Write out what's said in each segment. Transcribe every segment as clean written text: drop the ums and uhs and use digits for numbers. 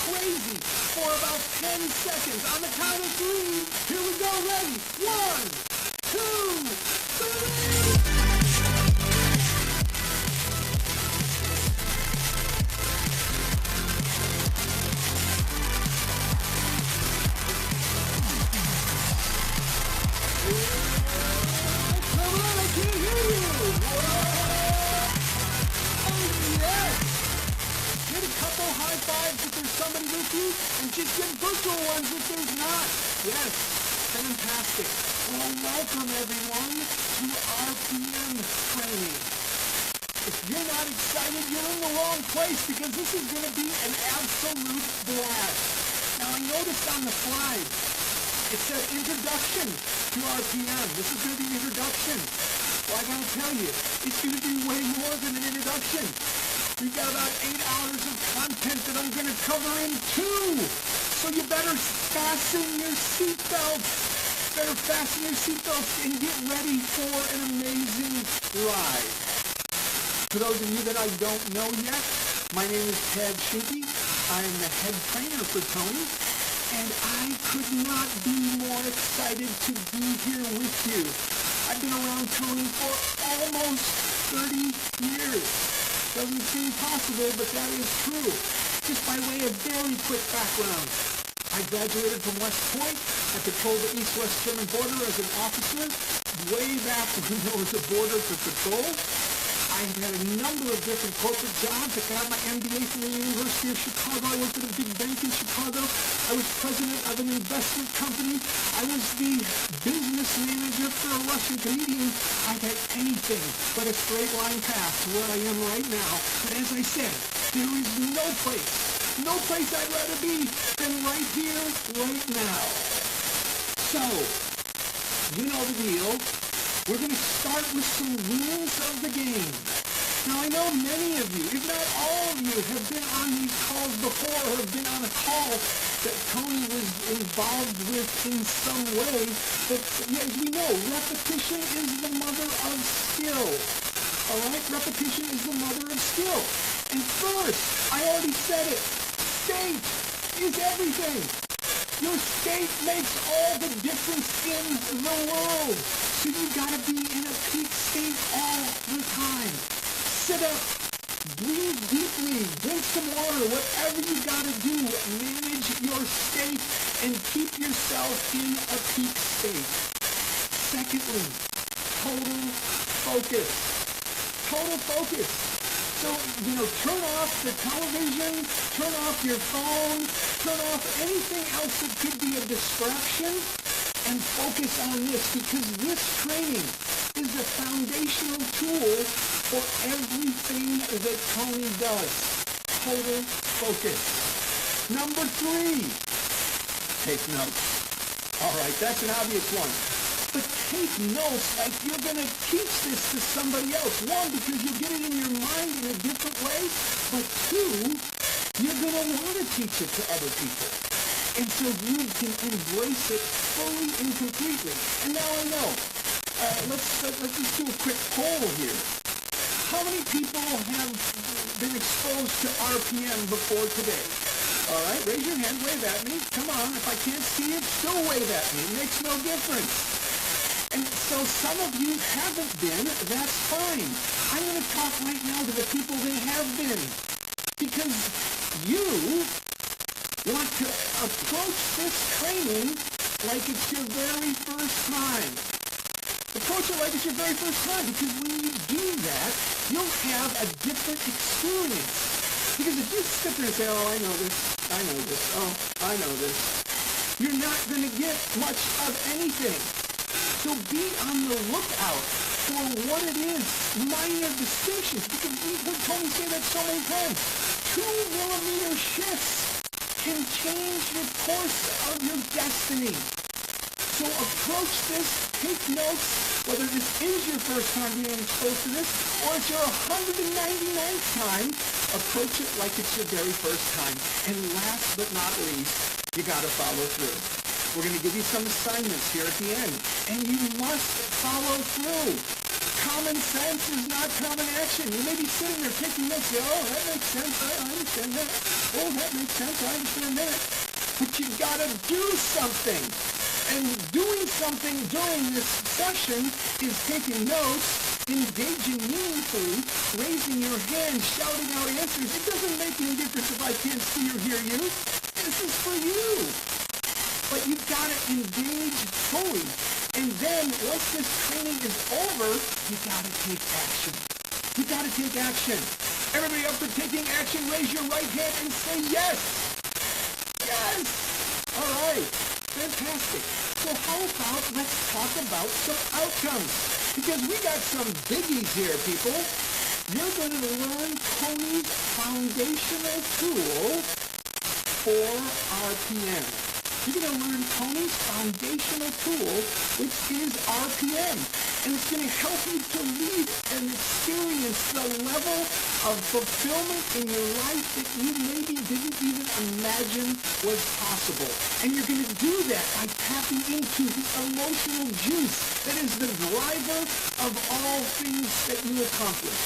crazy for about 10 seconds. On the count of 3, here we go, ready? 1, 2, 3. If there's somebody with you, and just give virtual ones if there's not. Yes, fantastic. Well, welcome everyone to RPM training. If you're not excited, you're in the wrong place because this is going to be an absolute blast. Now I noticed on the slide, it said introduction to RPM. This is going to be an introduction. Well, I got to tell you, it's going to be way more than an introduction. We've got about 8 hours of content that I'm going to cover in 2. So you better fasten your seatbelts. And get ready for an amazing ride. For those of you that I don't know yet, my name is Schinke. I am the head trainer for Tony. And I could not be more excited to be here with you. I've been around Tony for almost 30 years. Doesn't seem possible, but that is true. Just by way of very quick background, I graduated from West Point. I patrolled the east-west German border as an officer way back when there was a border to patrol. I had a number of different corporate jobs. I got my MBA from the University of Chicago. I worked at a big bank in Chicago. I was president of an investment company. I was the business manager for a Russian Canadian. I had anything but a straight line path to where I am right now. But as I said, there is no place I'd rather be than right here, right now. So, you know the deal. We're going to start with some rules of the game. Now, I know many of you, if not all of you, have been on these calls before or have been on a call that Tony was involved with in some way. But as we know, repetition is the mother of skill. All right? Repetition is the mother of skill. And first, I already said it, state is everything. Your state makes all the difference in the world. So you gotta be in a peak state all the time. Sit up, breathe deeply, drink some water, whatever you gotta do. Manage your state and keep yourself in a peak state. Secondly, total focus. Total focus. So, turn off the television, turn off your phone, turn off anything else that could be a distraction, and focus on this, because this training is a foundational tool for everything that Tony does. Total focus. Number 3, take notes. All right, that's an obvious one. But take notes like you're going to teach this to somebody else. 1, because you'll get it in your mind in a different way. But 2, you're going to want to teach it to other people. And so you can embrace it fully and completely. And now I know. Let's just do a quick poll here. How many people have been exposed to RPM before today? All right, raise your hand, wave at me. Come on, if I can't see it, still wave at me. It makes no difference. And so some of you haven't been, that's fine. I'm going to talk right now to the people that have been. Because you want to approach this training like it's your very first time. Approach it like it's your very first time, because when you do that, you'll have a different experience. Because if you sit there and say, oh, I know this, oh, I know this, you're not going to get much of anything. So be on the lookout for what it is, minor distinctions, because we've heard Tony say that so many times. 2-millimeter shifts can change the course of your destiny. So approach this, take notes, whether this is your first time being exposed to this, or it's your 199th time, approach it like it's your very first time. And last but not least, you gotta follow through. We're going to give you some assignments here at the end, and you must follow through. common sense is not common action. You may be sitting there taking notes. Oh, that makes sense. I understand that. Oh, that makes sense. I understand that. But you've got to do something. And doing something during this session is taking notes, engaging meaningfully, raising your hand, shouting out answers. It doesn't make any difference if I can't see or hear you. This is for you. But you've got to engage fully. And then, once this training is over, you got to take action. You got to take action. Everybody up for taking action, raise your right hand and say yes. Yes. All right. Fantastic. So how about let's talk about some outcomes? Because we got some biggies here, people. You're going to learn Tony's foundational tool for RPM. You're going to learn Tony's foundational tool, which is RPM. And it's going to help you to lead and experience the level of fulfillment in your life that you maybe didn't even imagine was possible. And you're going to do that by tapping into the emotional juice that is the driver of all things that you accomplish.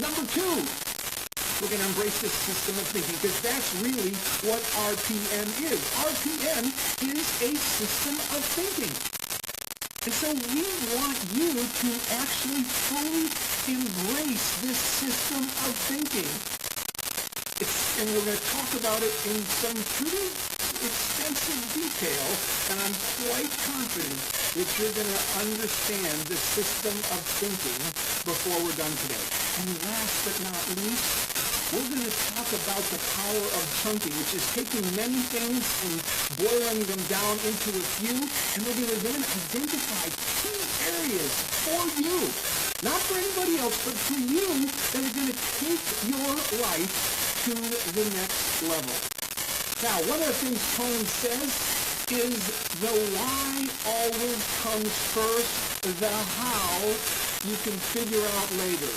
Number 2. We're going to embrace this system of thinking because that's really what RPM is. RPM is a system of thinking. And so we want you to actually fully embrace this system of thinking. And we're going to talk about it in some pretty extensive detail, and I'm quite confident that you're going to understand the system of thinking before we're done today. And last but not least, we're going to talk about the power of chunking, which is taking many things and boiling them down into a few, and we're going to then identify key areas for you, not for anybody else, but for you, that are going to take your life to the next level. Now, one of the things Tone says is the why always comes first, the how you can figure out later.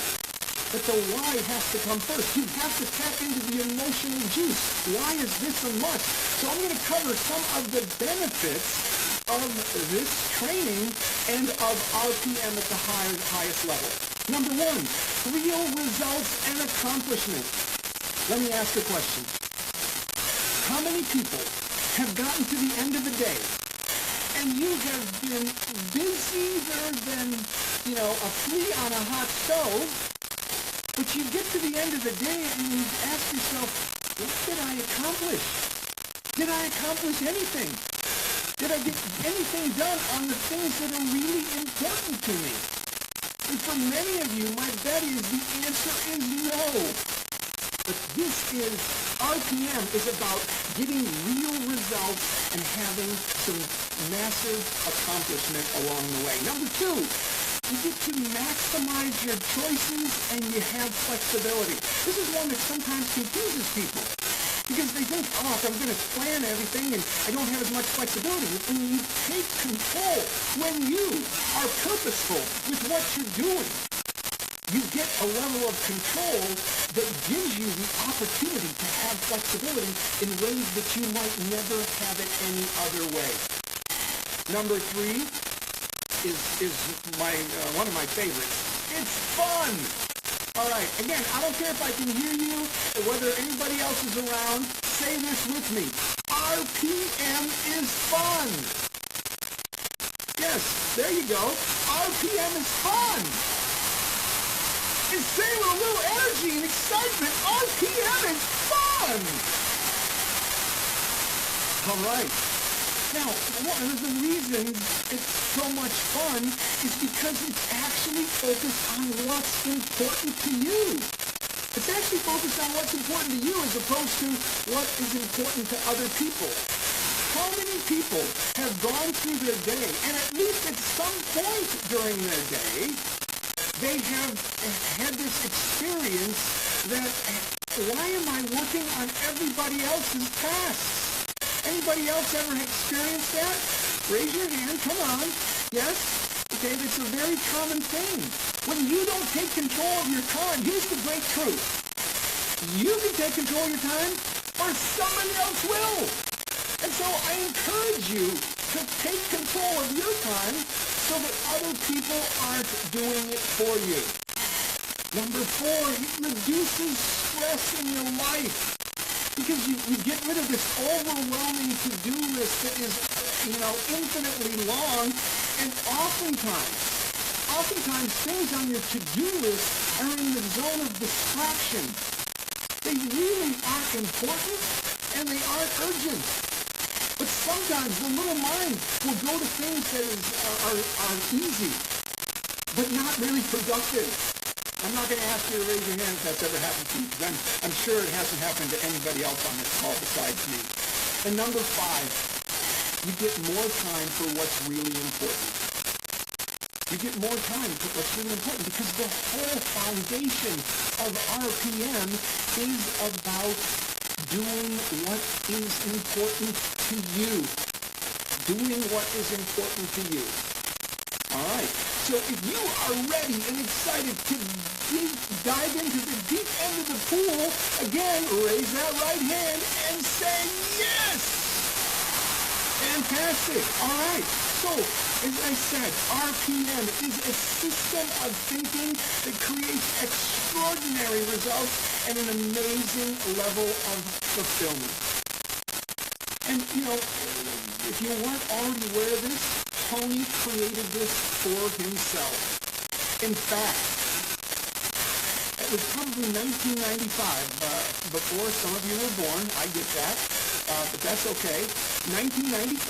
But the why has to come first. You have to tap into the emotional juice. Why is this a must? So I'm going to cover some of the benefits of this training and of RPM at the highest level. Number 1, real results and accomplishment. Let me ask a question. How many people have gotten to the end of the day and you have been busier than, a flea on a hot stove? But you get to the end of the day and you ask yourself, what did I accomplish? Did I accomplish anything? Did I get anything done on the things that are really important to me? And for many of you, my bet is the answer is no. But RPM is about getting real results and having some massive accomplishment along the way. Number 2, you get to maximize your choices and you have flexibility. This is one that sometimes confuses people because they think, if I'm going to plan everything and I don't have as much flexibility. When you take control, when you are purposeful with what you're doing, you get a level of control that gives you the opportunity to have flexibility in ways that you might never have it any other way. Number 3 is one of my favorites. It's fun. All right. Again, I don't care if I can hear you or whether anybody else is around. Say this with me. RPM is fun. Yes, there you go. RPM is fun. It's saying with a little energy and excitement. RPM is fun. All right. Now, one of the reasons it's so much fun is because it's actually focused on what's important to you. It's actually focused on what's important to you as opposed to what is important to other people. How many people have gone through their day, and at least at some point during their day, they have had this experience that, why am I working on everybody else's tasks? Anybody else ever experienced that? Raise your hand. Come on. Yes? Okay, that's a very common thing. When you don't take control of your time, here's the great truth. You can take control of your time, or somebody else will. And so I encourage you to take control of your time so that other people aren't doing it for you. Number 4, it reduces stress in your life because you get rid of this overwhelming to-do list that is, infinitely long, and oftentimes things on your to-do list are in the zone of distraction. They really aren't important, and they aren't urgent. But sometimes the little mind will go to things that are easy, but not really productive. I'm not going to ask you to raise your hand if that's ever happened to you, because I'm sure it hasn't happened to anybody else on this call besides me. And number 5, you get more time for what's really important. You get more time for what's really important because the whole foundation of RPM is about doing what is important to you. Doing what is important to you. All right. So if you are ready and excited to dive into the deep end of the pool, again, raise that right hand and say yes. Fantastic. All right. So, as I said, RPM is a system of thinking that creates extraordinary results and an amazing level of fulfillment. And, if you weren't already aware of this, Tony created this for himself. In fact, it was probably 1995, before some of you were born. I get that, but that's okay. 1995,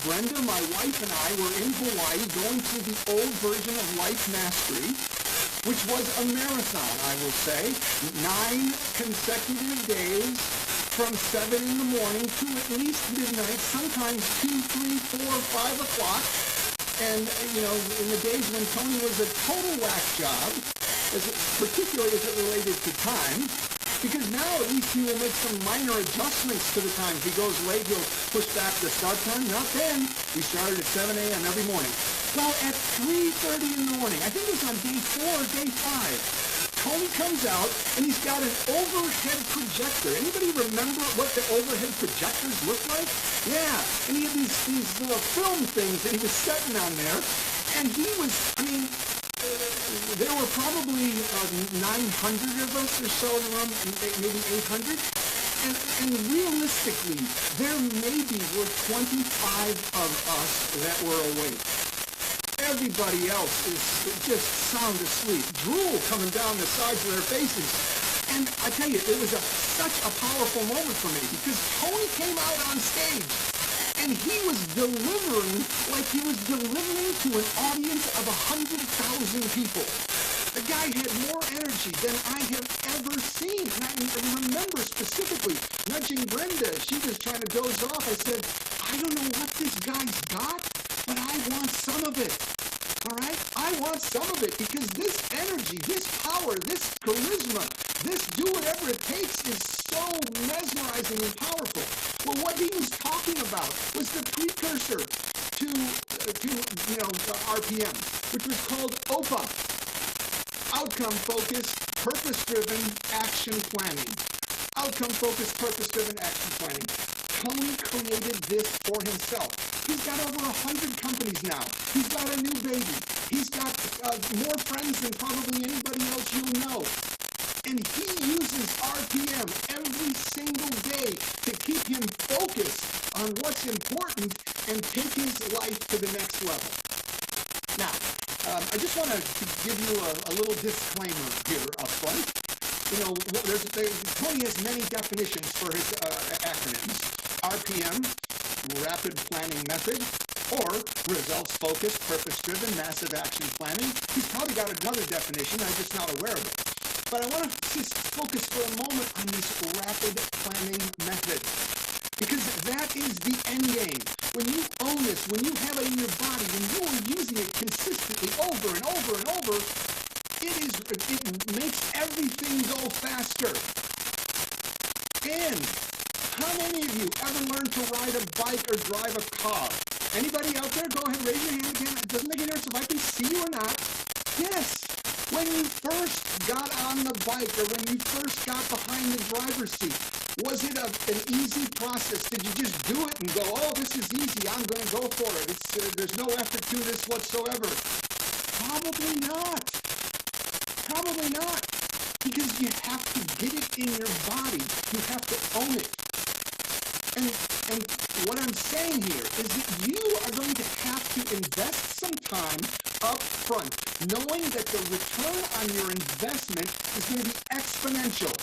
Brenda, my wife, and I were in Hawaii going through the old version of Life Mastery, which was a marathon, I will say. 9 consecutive days from 7 in the morning to at least midnight, sometimes 2, 3, 4, 5 o'clock. And, in the days when Tony was a total whack job, particularly as it related to time, because now at least he will make some minor adjustments to the time. If he goes late, he'll push back the start time. Not then. We started at 7 a.m. every morning. Well, at 3:30 in the morning, I think it was on day 4 or day 5, Tony comes out, and he's got an overhead projector. Anybody remember what the overhead projectors look like? Yeah, and he had these little film things that he was setting on there, and he was, there were probably 900 of us or so in the room, maybe 800, and realistically, there maybe were 25 of us that were awake. Everybody else is just sound asleep, drool coming down the sides of their faces. And I tell you, it was such a powerful moment for me because Tony came out on stage and he was delivering like he was delivering to an audience of 100,000 people. The guy had more energy than I have ever seen. And I remember specifically nudging Brenda. She was trying to doze off. I said, I don't know what this guy's got, but I want some of it. All right? I want some of it because this energy, this power, this charisma, this do whatever it takes is so mesmerizing and powerful. Well, what he was talking about was the precursor to RPM, which was called OPA, Outcome-Focused, Purpose-Driven Action Planning. Outcome-Focused, Purpose-Driven Action Planning. Tony created this for himself. He's got over 100 companies now. He's got a new baby. He's got more friends than probably anybody else you'll know. And he uses RPM every single day to keep him focused on what's important and take his life to the next level. Now, I just want to give you a little disclaimer here up front. Tony has many definitions for his acronyms. RPM, Rapid Planning Method, or Results-Focused, Purpose-Driven, Massive Action Planning. He's probably got another definition, I'm just not aware of it. But I want to just focus for a moment on this Rapid Planning Method, because that is the end game. When you own this, when you have it in your body, when you are using it consistently over and over and over, it makes everything go faster. And how many of you ever learned to ride a bike or drive a car? Anybody out there? Go ahead, raise your hand again. It doesn't make any difference if I can see you or not. Yes. When you first got on the bike or when you first got behind the driver's seat, was it an easy process? Did you just do it and go, oh, this is easy, I'm going to go for it. There's no effort to this whatsoever. Probably not. Probably not. Because you have to get it in your body. You have to own it. And what I'm saying here is that you are going to have to invest some time up front, knowing that the return on your investment is going to be exponential.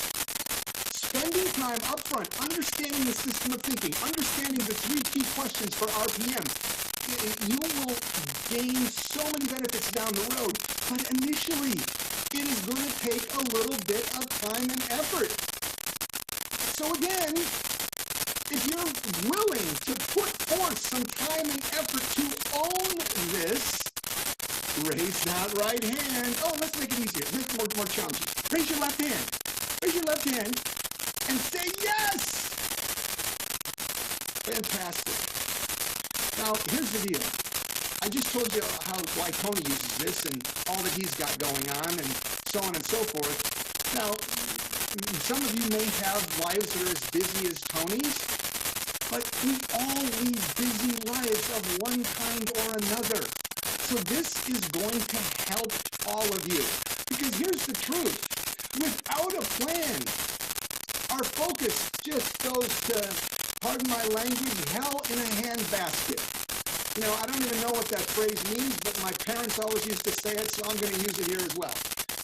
Spending time up front, understanding the system of thinking, understanding the 3 key questions for RPM, you will gain so many benefits down the road. But initially, it is going to take a little bit of time and effort. So again, if you're willing to put forth some time and effort to own this, raise that right hand. Oh, let's make it easier. Make it more challenging. Raise your left hand. Raise your left hand and say yes. Fantastic. Now, here's the deal. I just told you why Tony uses this and all that he's got going on and so on and so forth. Now, some of you may have lives that are as busy as Tony's, but we all lead busy lives of one kind or another. So this is going to help all of you. Because here's the truth. Without a plan, our focus just goes to, pardon my language, hell in a handbasket. You know, I don't even know what that phrase means, but my parents always used to say it, so I'm going to use it here as well.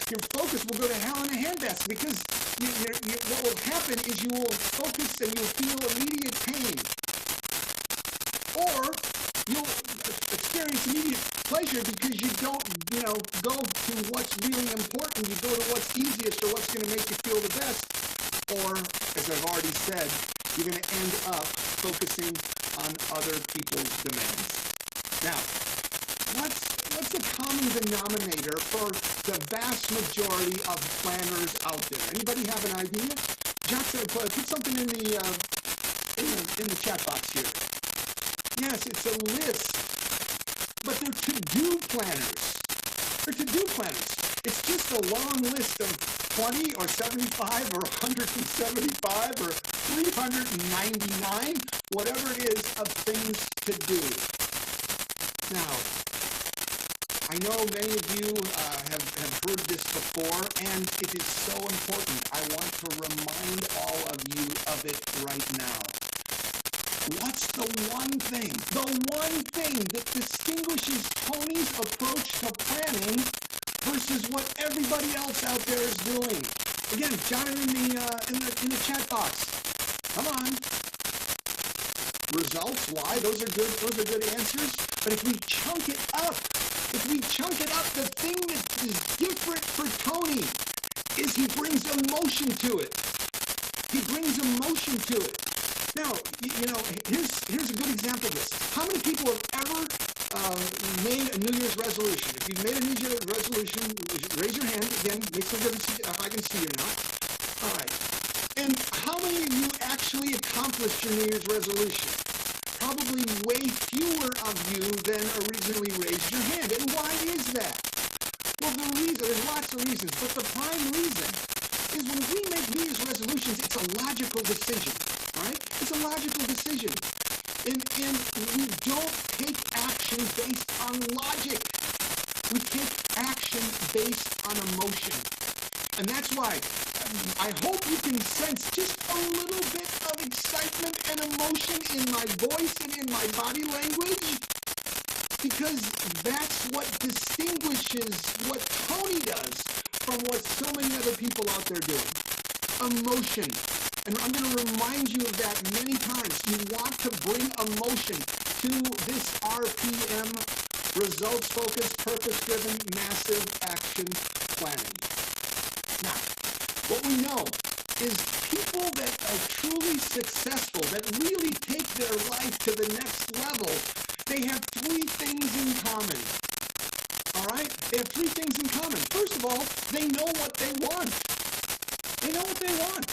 Your focus will go to hell in a handbasket because what will happen is you will focus and you'll feel immediate pain. Or you'll experience immediate pleasure because you don't, go to what's really important. You go to what's easiest or what's going to make you feel the best. Or, as I've already said, you're going to end up focusing on other people's demands. Now, what's the common denominator for the vast majority of planners out there? Anybody have an idea? Put something in the chat box here. Yes, it's a list, but they're to-do planners. They're to-do planners. It's just a long list of 20 or 75 or 175 or 399, whatever it is, of things to do. Now, I know many of you have heard this before, and it is so important. I want to remind all of you of it right now. What's the one thing that distinguishes Tony's approach to planning versus what everybody else out there is doing? Again, jot it in the chat box. Come on. Results, why? Those are good answers. But if we chunk it up, the thing that is different for Tony is he brings emotion to it. Now, here's a good example of this. How many people have ever made a New Year's resolution? If you've made a New Year's resolution, raise your hand. Again, makes no difference if I can see you now. All right. And how many of you actually accomplished your New Year's resolution? Probably way fewer of you than originally raised your hand. And why is that? Well, there's lots of reasons, but the prime reason is when we make New Year's resolutions, it's a logical decision, right? It's a logical decision. And we don't take action based on logic. We take action based on emotion. And that's why I hope you can sense just a little bit of excitement and emotion in my voice and in my body language, because that's what distinguishes what Tony does from what so many other people out there do. Emotion. And I'm going to remind you of that many times. You want to bring emotion to this RPM, results-focused, purpose-driven, massive action planning. Now, what we know is people that are truly successful, that really take their life to the next level, they have 3 things in common. All right? They have 3 things in common. First of all, they know what they want. They know what they want.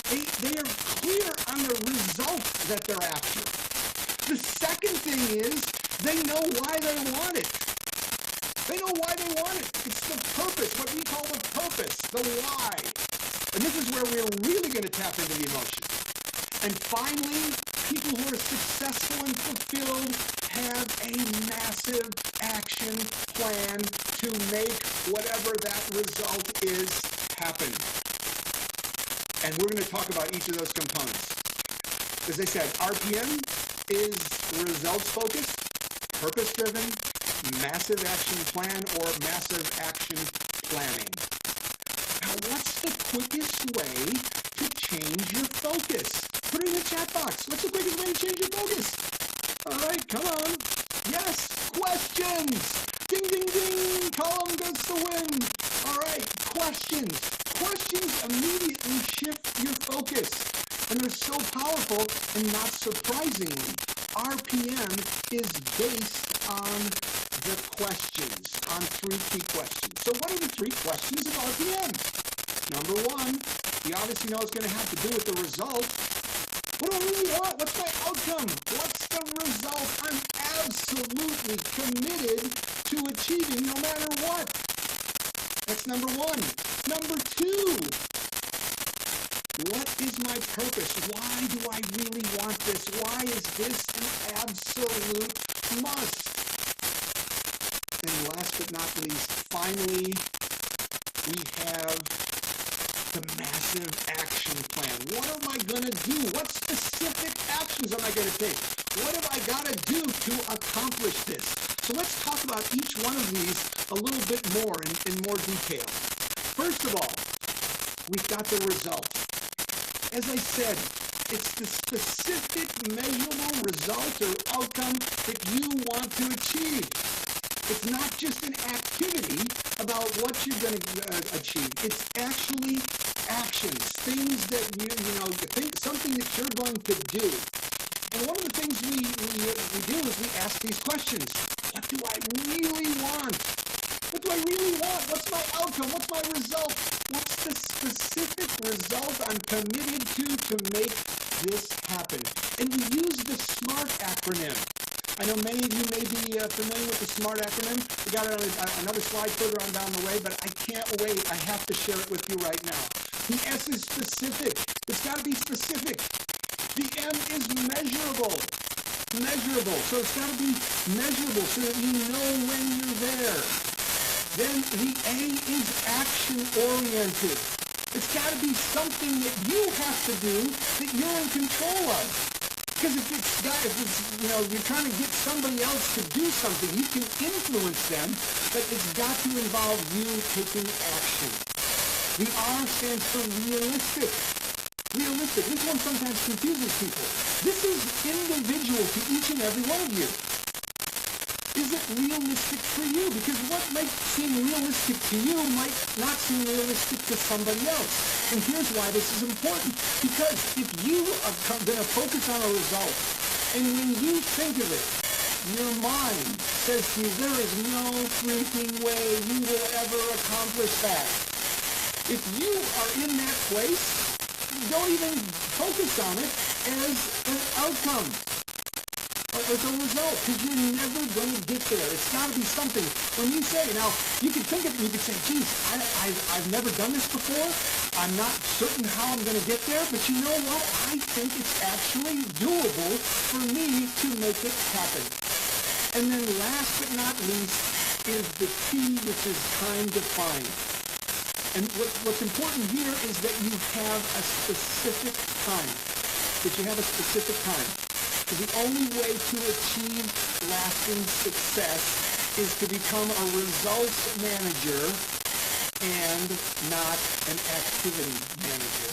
They are clear on the result that they're after. The second thing is they know why they want it. They know why they want it. It's the purpose, what we call the purpose, the why. And this is where we're really going to tap into the emotion. And finally, people who are successful and fulfilled have a massive action plan to make whatever that result is happen. And we're going to talk about each of those components. As I said, RPM is results-focused, purpose-driven, massive action plan, or massive action planning. Now, what's the quickest way to change your focus? Put it in the chat box. What's the quickest way to change your focus? All right, come on. Yes, questions. Ding, ding, ding. Column goes to win. All right, questions. Questions immediately shift your focus. And they're so powerful, and not surprisingly, RPM is based on the questions, on 3 key questions. So what are the 3 questions of RPM? Number 1, you obviously know it's going to have to do with the result. What do I really want? What's my outcome? What's the result I'm absolutely committed to achieving no matter what? That's number 1. Number 2, what is my purpose? Why do I really want this? Why is this an absolute must? And last but not least, finally, we have the massive action plan. What am I going to do? What specific actions am I going to take? What have I got to do to accomplish this? So let's talk about each one of these a little bit more in more detail. First of all, we've got the result. As I said, it's the specific measurable result or outcome that you want to achieve. It's not just an activity about what you're going to achieve. It's actually actions, things that something that you're going to do. And one of the things we do is we ask these questions. What do I really want? What do I really want? What's my outcome? What's my result? What's the specific result I'm committed to make this happen? And we use the SMART acronym. I know many of you may be familiar with the SMART acronym. We got it on another slide further on down the way, but I can't wait. I have to share it with you right now. The S is specific. It's got to be specific. The M is measurable. Measurable. So it's got to be measurable so that you know when you're there. Then the A is action-oriented. It's got to be something that you have to do that you're in control of. Because if you're trying to get somebody else to do something, you can influence them, but it's got to involve you taking action. The R stands for realistic. Realistic. This one sometimes confuses people. This is individual to each and every one of you. Is it realistic for you? Because what might seem realistic to you might not seem realistic to somebody else. And here's why this is important. Because if you are going to focus on a result, and when you think of it, your mind says to you, there is no freaking way you will ever accomplish that. If you are in that place, don't even focus on it as an outcome. As a result, because you're never going to get there. It's got to be something. When you say, now, you can think of it and you can say, geez, I've never done this before. I'm not certain how I'm going to get there, but you know what? I think it's actually doable for me to make it happen. And then last but not least is the T, which is time defined. And what's important here is that you have a specific time. That you have a specific time. The only way to achieve lasting success is to become a results manager and not an activity manager.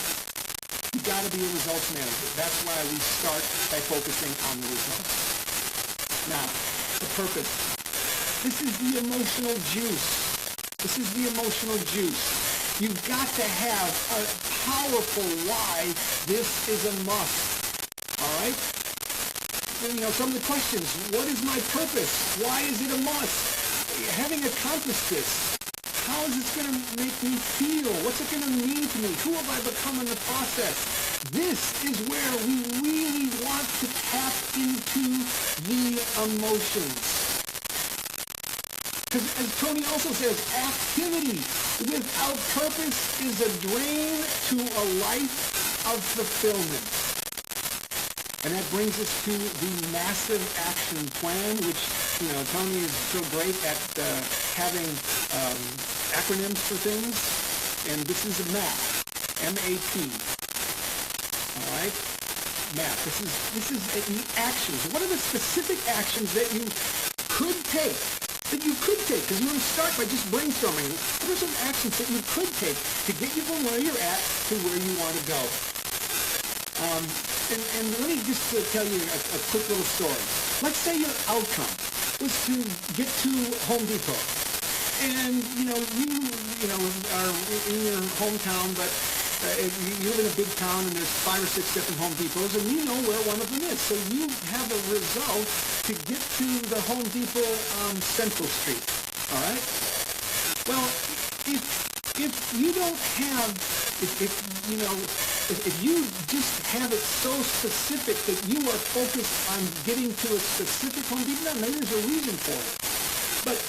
You've got to be a results manager. That's why we start by focusing on the results. Now, the purpose. This is the emotional juice. This is the emotional juice. You've got to have a powerful why this is a must. All right? Some of the questions, what is my purpose? Why is it a must? Having accomplished this, how is this going to make me feel? What's it going to mean to me? Who have I become in the process? This is where we really want to tap into the emotions. Because as Tony also says, activity without purpose is a drain to a life of fulfillment. And that brings us to the massive action plan, which, Tony is so great at having acronyms for things. And this is a MAP, M-A-P. All right? MAP. This is the actions. What are the specific actions that you could take? Because you want to start by just brainstorming. What are some actions that you could take to get you from where you're at to where you want to go? And let me just tell you a quick little story. Let's say your outcome was to get to Home Depot. And, you are in your hometown, but you live in a big town and there's 5 or 6 different Home Depots, and you know where one of them is. So you have a result to get to the Home Depot on Central Street. All right? Well, if you don't have, if you just have it so specific that you are focused on getting to a specific Home Depot, now maybe there's a reason for it. But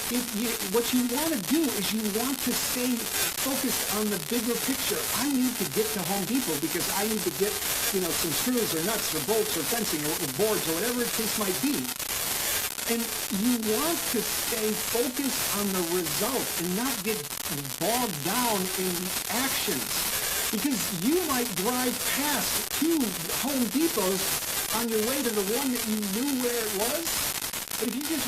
what you want to do is you want to stay focused on the bigger picture. I need to get to Home Depot because I need to get, some screws or nuts or bolts or fencing or boards or whatever the case might be. And you want to stay focused on the result and not get bogged down in the actions. Because you might drive past 2 Home Depots on your way to the one that you knew where it was. But if you just,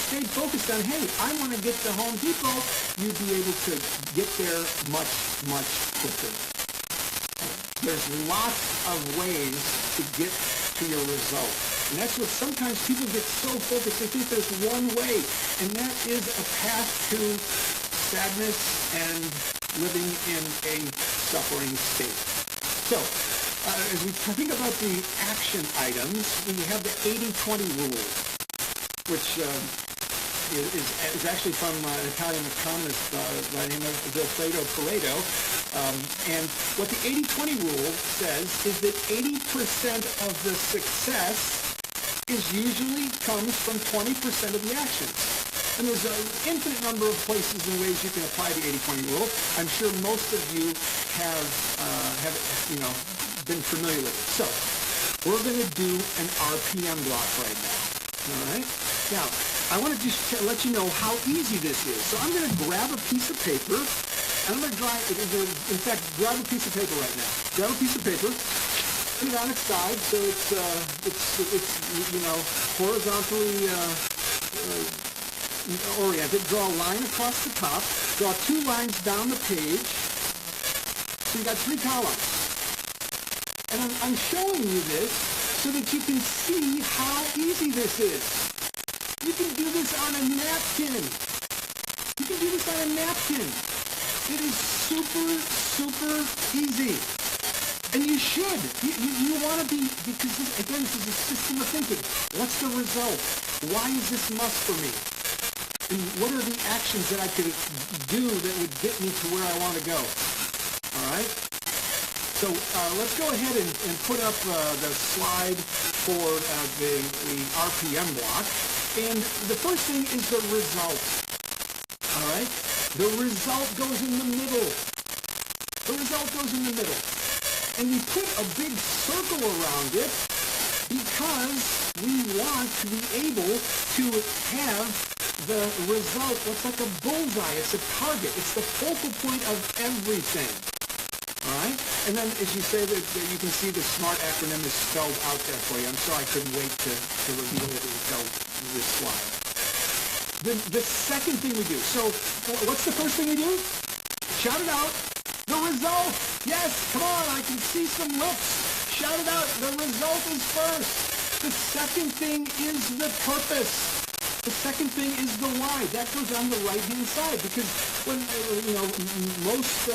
stayed focused on, hey, I want to get to Home Depot, you'd be able to get there much, much quicker. There's lots of ways to get to your result. And that's what sometimes people get so focused, they think there's one way, and that is a path to sadness and living in a suffering state. So, as we think about the action items, we have the 80-20 rule, which is actually from an Italian economist by the name of Vilfredo Pareto. And what the 80-20 rule says is that 80% of the success usually comes from 20% of the actions. And there's an infinite number of places and ways you can apply the 80-20 rule. I'm sure most of you have been familiar with it. So, we're going to do an RPM block right now. All right? Now, I want to just let you know how easy this is. So I'm going to grab a piece of paper, and I'm going to grab a piece of paper right now. Grab a piece of paper, put it on its side so it's horizontally oriented. Draw a line across the top. Draw 2 lines down the page. So you got 3 columns. And I'm showing you this so that you can see how easy this is. You can do this on a napkin. It is super, super easy. And you should. You want to be, because this is a system of thinking. What's the result? Why is this must for me? And what are the actions that I could do that would get me to where I want to go? All right? So let's go ahead and put up the slide for the RPM block. And the first thing is the result. All right? The result goes in the middle. And we put a big circle around it because we want to be able to have the result. It's like a bullseye. It's a target. It's the focal point of everything. All right? And then as you say, that you can see the SMART acronym is spelled out there for you. I'm sorry I couldn't wait to reveal it until this slide. The second thing we do. So what's the first thing we do? Shout it out. The result. Yes, come on. I can see some lips. Shout it out. The result is first. The second thing is the purpose. The second thing is the why. That goes on the right-hand side because when most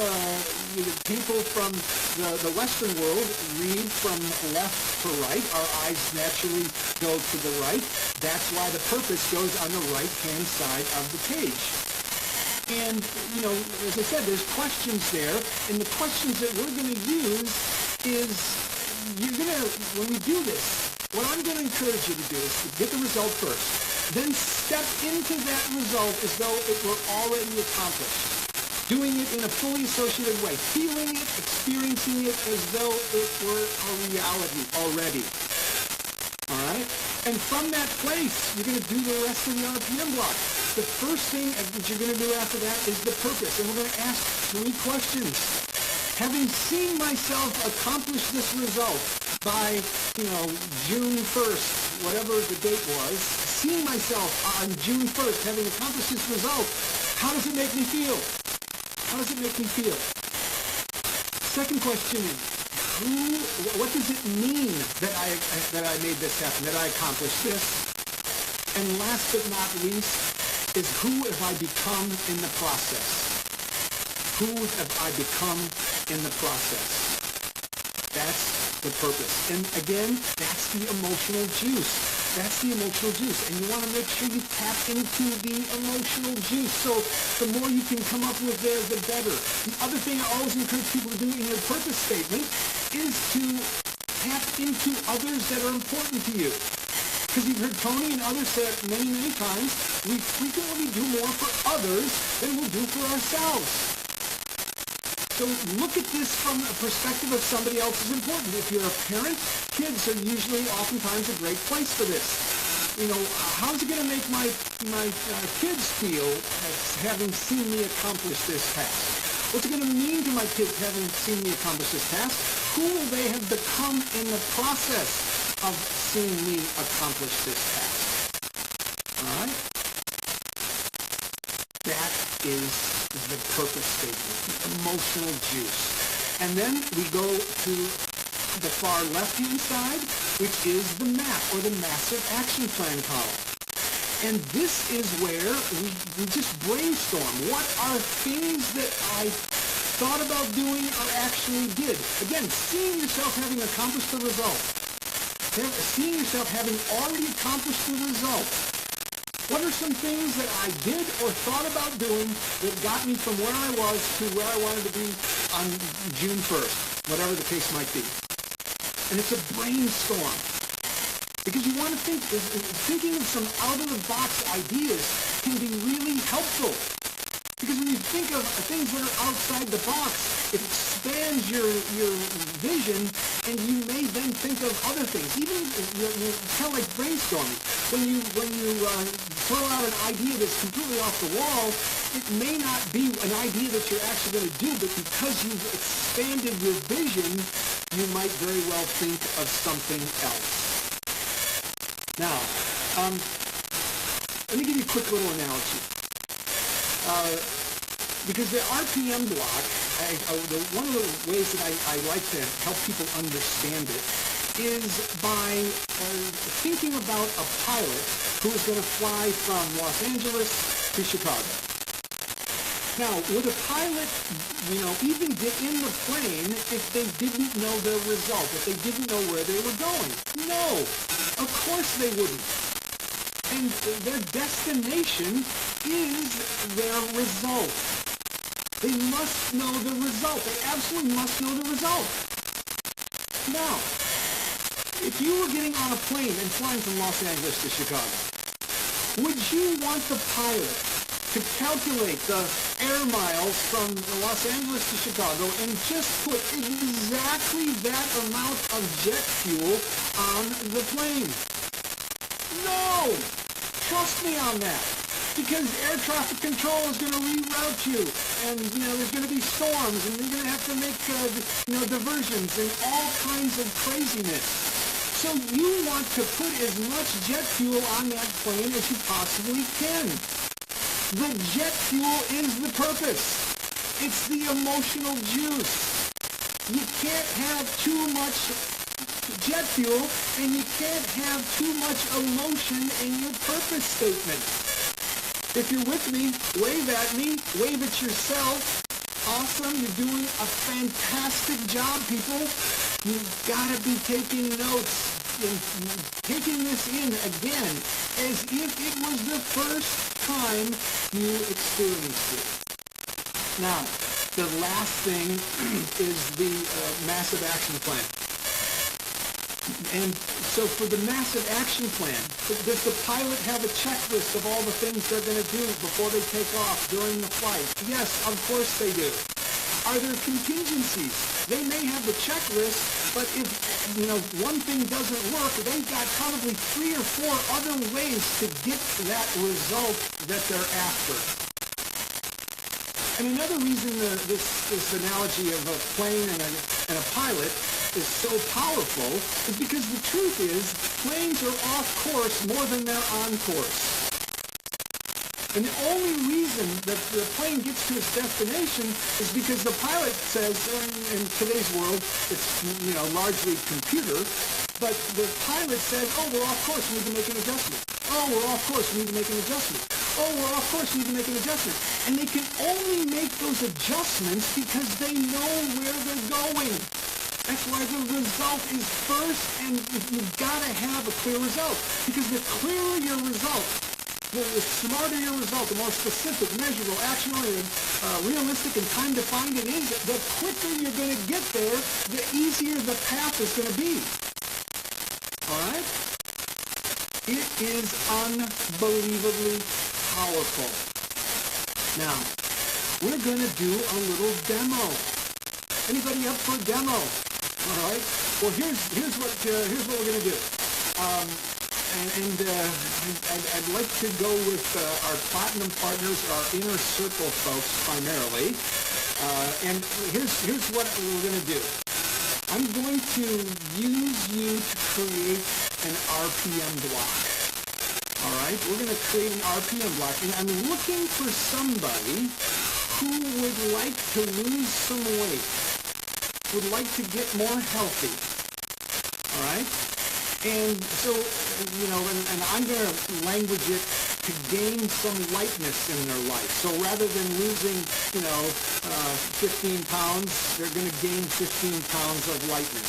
people from the Western world read from left to right, our eyes naturally go to the right. That's why the purpose goes on the right-hand side of the page. And as I said, there's questions there, and the questions that we're going to use is when we do this, what I'm going to encourage you to do is to get the result first. then step into that result as though it were already accomplished. Doing it in a fully associated way. Feeling it, experiencing it as though it were a reality already. All right? And from that place, you're going to do the rest of the RPM block. The first thing that you're going to do after that is the purpose. And we're going to ask 3 questions. Having seen myself accomplish this result by, June 1st, whatever the date was, seeing myself on June 1st having accomplished this result, how does it make me feel? How does it make me feel? Second question is, what does it mean that I made this happen, that I accomplished this? And last but not least is, who have I become in the process? Who have I become in the process? That's the purpose. And again, that's the emotional juice. That's the emotional juice. And you want to make sure you tap into the emotional juice. So the more you can come up with there, the better. The other thing I always encourage people to do in your purpose statement is to tap into others that are important to you. Because you've heard Tony and others say it many, many times, we frequently do more for others than we'll do for ourselves. So look at this from a perspective of somebody else is important. If you're a parent, kids are usually oftentimes a great place for this. How's it going to make my kids feel having seen me accomplish this task? What's it going to mean to my kids having seen me accomplish this task? Who will they have become in the process of seeing me accomplish this task? All right? That is the purpose statement, the emotional juice. And then we go to the far left-hand side, which is the MAP, or the Massive Action Plan column. And this is where we just brainstorm. What are things that I thought about doing or actually did? Again, seeing yourself having accomplished the result. Seeing yourself having already accomplished the result. What are some things that I did or thought about doing that got me from where I was to where I wanted to be on June 1st, whatever the case might be? And it's a brainstorm. Because you want to thinking of some out-of-the-box ideas can be really helpful. Because when you think of things that are outside the box, it expands your vision, and you may then think of other things. Even kind of like brainstorming. When you throw out an idea that's completely off the wall, it may not be an idea that you're actually going to do, but because you've expanded your vision, you might very well think of something else. Now, let me give you a quick little analogy. Because the RPM block, one of the ways that I like to help people understand it is by thinking about a pilot who is going to fly from Los Angeles to Chicago. Now, would a pilot, even get in the plane if they didn't know their result, if they didn't know where they were going? No, of course they wouldn't. And their destination is their result. They must know the result. They absolutely must know the result. Now, if you were getting on a plane and flying from Los Angeles to Chicago, would you want the pilot to calculate the air miles from Los Angeles to Chicago and just put exactly that amount of jet fuel on the plane? No! Trust me on that. Because air traffic control is going to reroute you, and there's going to be storms, and you're going to have to make diversions and all kinds of craziness. So you want to put as much jet fuel on that plane as you possibly can. The jet fuel is the purpose. It's the emotional juice. You can't have too much jet fuel, and you can't have too much emotion in your purpose statement. If you're with me, wave at me, wave at yourself. Awesome, you're doing a fantastic job, people. You've got to be taking notes and taking this in again as if it was the first time you experienced it. Now, the last thing is the massive action plan. And so for the massive action plan, does the pilot have a checklist of all the things they're going to do before they take off during the flight? Yes, of course they do. Are there contingencies? They may have the checklist, but if, one thing doesn't work, they've got probably 3 or 4 other ways to get that result that they're after. And another reason this analogy of a plane and a pilot is so powerful is because the truth is planes are off course more than they're on course. And the only reason that the plane gets to its destination is because the pilot says, in today's world, it's largely computer, but the pilot says, oh, we're off course, we need to make an adjustment. Oh, we're off course, we need to make an adjustment. Oh, we're off course, we need to make an adjustment. And they can only make those adjustments because they know where they're going. That's why the result is first, and you've got to have a clear result. Because the clearer your result, the smarter your result, the more specific, measurable, action-oriented, realistic, and time-defined it is, the quicker you're going to get there, the easier the path is going to be. All right? It is unbelievably powerful. Now, we're going to do a little demo. Anybody up for a demo? All right. Well, here's what we're going to do. I'd like to go with our platinum partners, our inner circle folks primarily. And here's what we're going to do. I'm going to use you to create an RPM block. All right? We're going to create an RPM block. And I'm looking for somebody who would like to lose some weight, would like to get more healthy. All right? And so, and I'm going to language it to gain some lightness in their life. So rather than losing, 15 pounds, they're going to gain 15 pounds of lightness.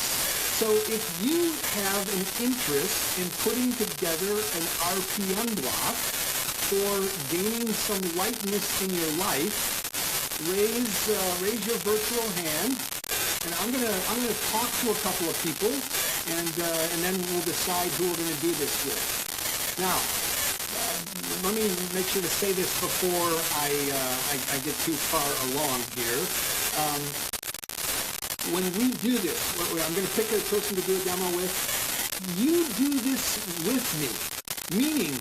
So if you have an interest in putting together an RPM block for gaining some lightness in your life, raise your virtual hand. And I'm gonna talk to a couple of people, and then we'll decide who we're gonna do this with. Now, let me make sure to say this before I get too far along here. When we do this, I'm gonna pick a person to do a demo with. You do this with me, meaning,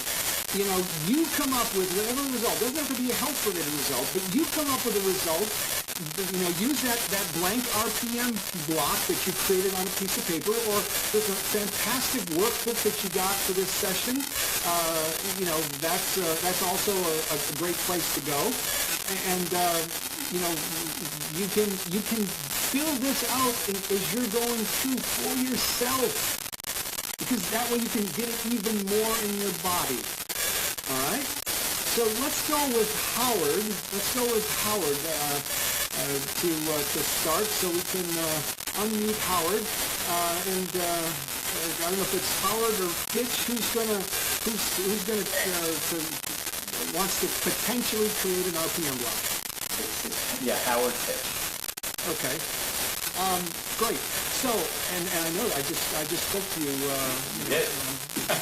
you come up with whatever result. Doesn't have to be a health-related result, but you come up with a result. Use that blank RPM block that you created on a piece of paper, or there's a fantastic workbook that you got for this session. That's also a great place to go. And you can fill this out as you're going through for yourself, because that way you can get it even more in your body. All right. So let's go with Howard. To start, so we can unmute Howard, and I don't know if it's Howard or Pitch who's wants to potentially create an RPM block. Yeah, Howard Pitch. Okay. Great. So, and I know I just spoke to you, a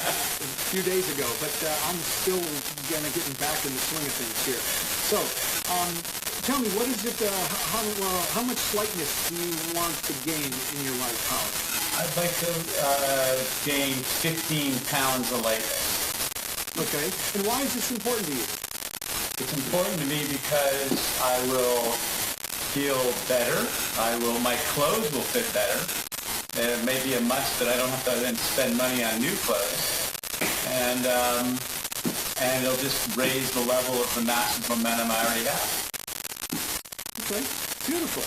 few days ago, but I'm still getting back in the swing of things here. So, tell me, what is it? How much lightness do you want to gain in your life, Howard? I'd like to gain 15 pounds of lightness. Okay. And why is this important to you? It's important to me because I will feel better. My clothes will fit better. It may be a must that I don't have to then spend money on new clothes. And it'll just raise the level of the massive momentum I already have. Okay, beautiful.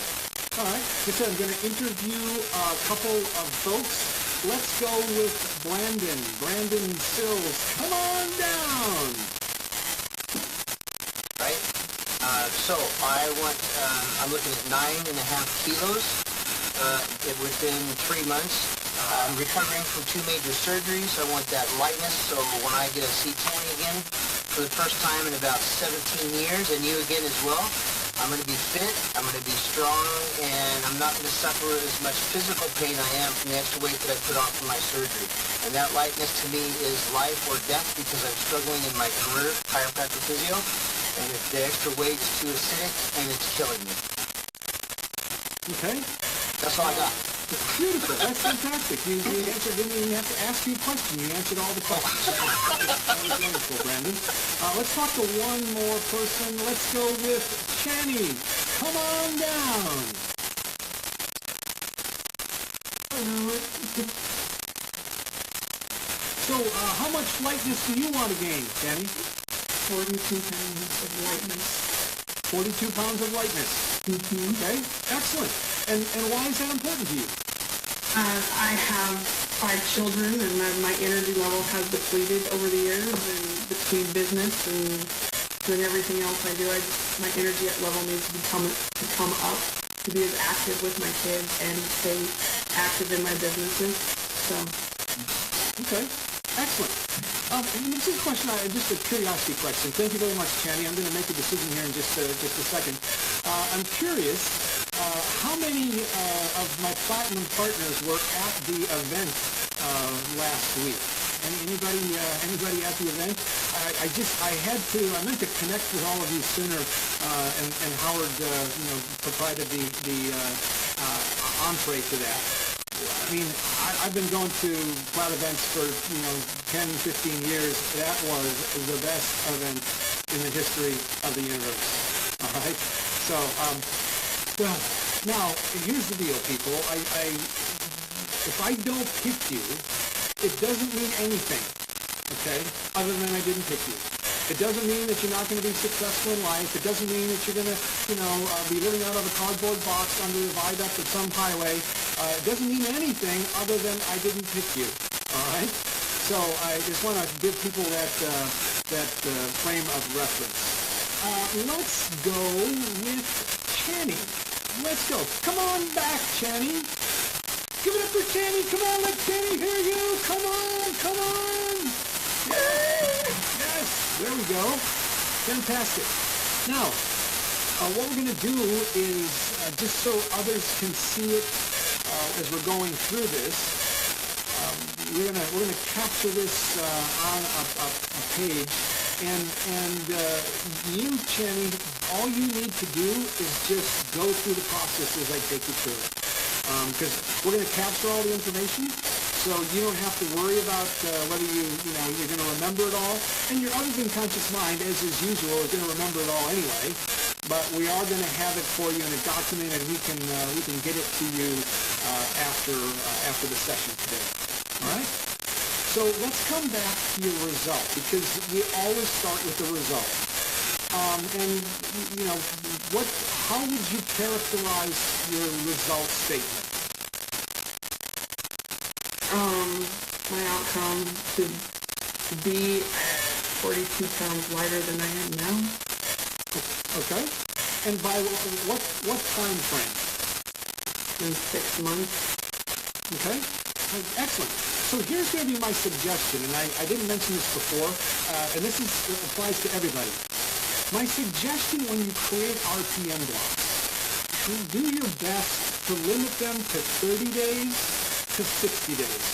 All right, so I'm going to interview a couple of folks. Let's go with Brandon Sills. Come on down. Right. So I'm looking at 9.5 kilos within 3 months. I'm recovering from 2 major surgeries. I want that lightness, so when I get a C20 again for the first time in about 17 years, and you again as well, I'm going to be fit, I'm going to be strong, and I'm not going to suffer as much physical pain I am from the extra weight that I put on from my surgery. And that lightness to me is life or death because I'm struggling in my career, chiropractic physio, and if the extra weight is too acidic and it's killing me. Okay. That's all I got. Beautiful. That's fantastic. You answered, didn't even have to ask you a question. You answered all the questions. That was wonderful, Brandon. Let's talk to one more person. Let's go with Channy. Come on down. So, how much lightness do you want to gain, Channy? 42 pounds of lightness. 42 pounds of lightness. Mm-hmm. Okay, excellent. And why is that important to you? I have 5 children, and my energy level has depleted over the years, and between business and doing everything else I do, my energy level needs to come up to be as active with my kids and stay active in my businesses. So. Okay, excellent. And this is a question, just a curiosity question. Thank you very much, Channy. I'm going to make a decision here in just a second. I'm curious, how many of my platinum partners were at the event last week? Anybody at the event? I meant to connect with all of you sooner, and Howard, provided the entree to that. I mean, I've been going to Plat events for, 10, 15 years. That was the best event in the history of the universe. All right? So, well, now, here's the deal, people. If I don't pick you, it doesn't mean anything, okay, other than I didn't pick you. It doesn't mean that you're not going to be successful in life. It doesn't mean that you're going to, be living out of a cardboard box under the viaduct of some highway. It doesn't mean anything other than I didn't pick you. All right? So I just want to give people that frame of reference. Let's go with Channy. Let's go. Come on back, Channy. Give it up for Channy. Come on, let Channy hear you. Come on. Yes, there we go. Fantastic. Now, what we're going to do is, just so others can see it as we're going through this, we're gonna capture this on a page, and you, Channy, all you need to do is just go through the process as I take you through it, because we're going to capture all the information. So you don't have to worry about whether you're going to remember it all. And your other conscious mind, as is usual, is going to remember it all anyway. But we are going to have it for you in a document, and we can get it to you after the session today. All right? So let's come back to your result, because we always start with the result. And how would you characterize your result statement? My outcome to be 42 pounds lighter than I am now. Okay. And by what time frame? In 6 months. Okay. Excellent. So here's going to be my suggestion, and I didn't mention this before, and this applies to everybody. My suggestion when you create RPM blocks, do your best to limit them to 30 days to 60 days.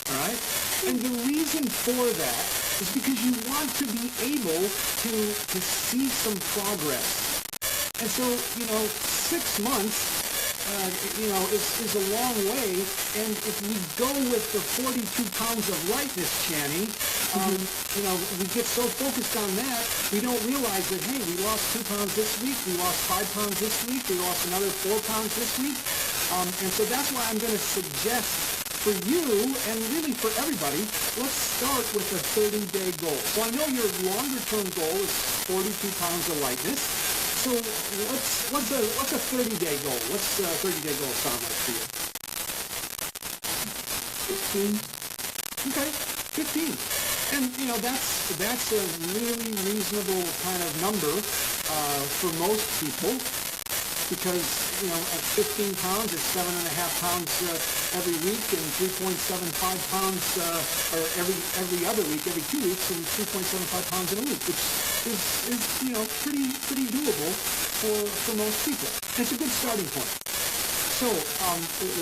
All right? And the reason for that is because you want to be able to see some progress. And so, 6 months, is a long way. And if we go with the 42 pounds of lightness, Channy, we get so focused on that, we don't realize that, hey, we lost 2 pounds this week, we lost 5 pounds this week, we lost another 4 pounds this week. And so that's why I'm going to suggest for you, and really for everybody, let's start with a 30-day goal. So I know your longer-term goal is 42 pounds of lightness. So what's a 30-day goal? What's a 30-day goal sound like for you? 15. Okay, 15. And, that's a really reasonable kind of number for most people. because, at 15 pounds, it's 7.5 pounds every week, and 3.75 pounds or every other week, every 2 weeks, and 3.75 pounds in a week, which is pretty doable for most people. It's a good starting point. So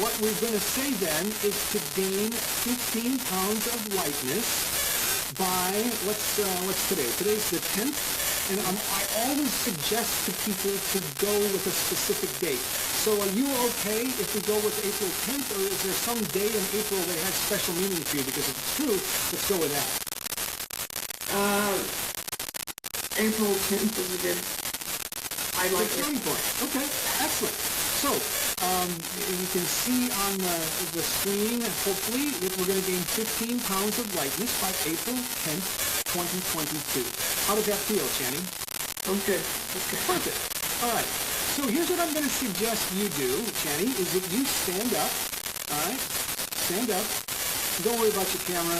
what we're going to say then is to gain 15 pounds of lightness by, what's today? Today's the 10th, and I always suggest to people to go with a specific date. So are you okay if we go with April 10th, or is there some day in April that has special meaning for you? Because if it's true, let's go with that. April 10th is a good, I like it. Point. Okay, excellent. So, you can see on the screen, hopefully, that we're going to gain 15 pounds of lightness by April 10th, 2022. How does that feel, Channing? Okay. Perfect. All right. So here's what I'm going to suggest you do, Channing, is that you stand up. All right? Stand up. Don't worry about your camera.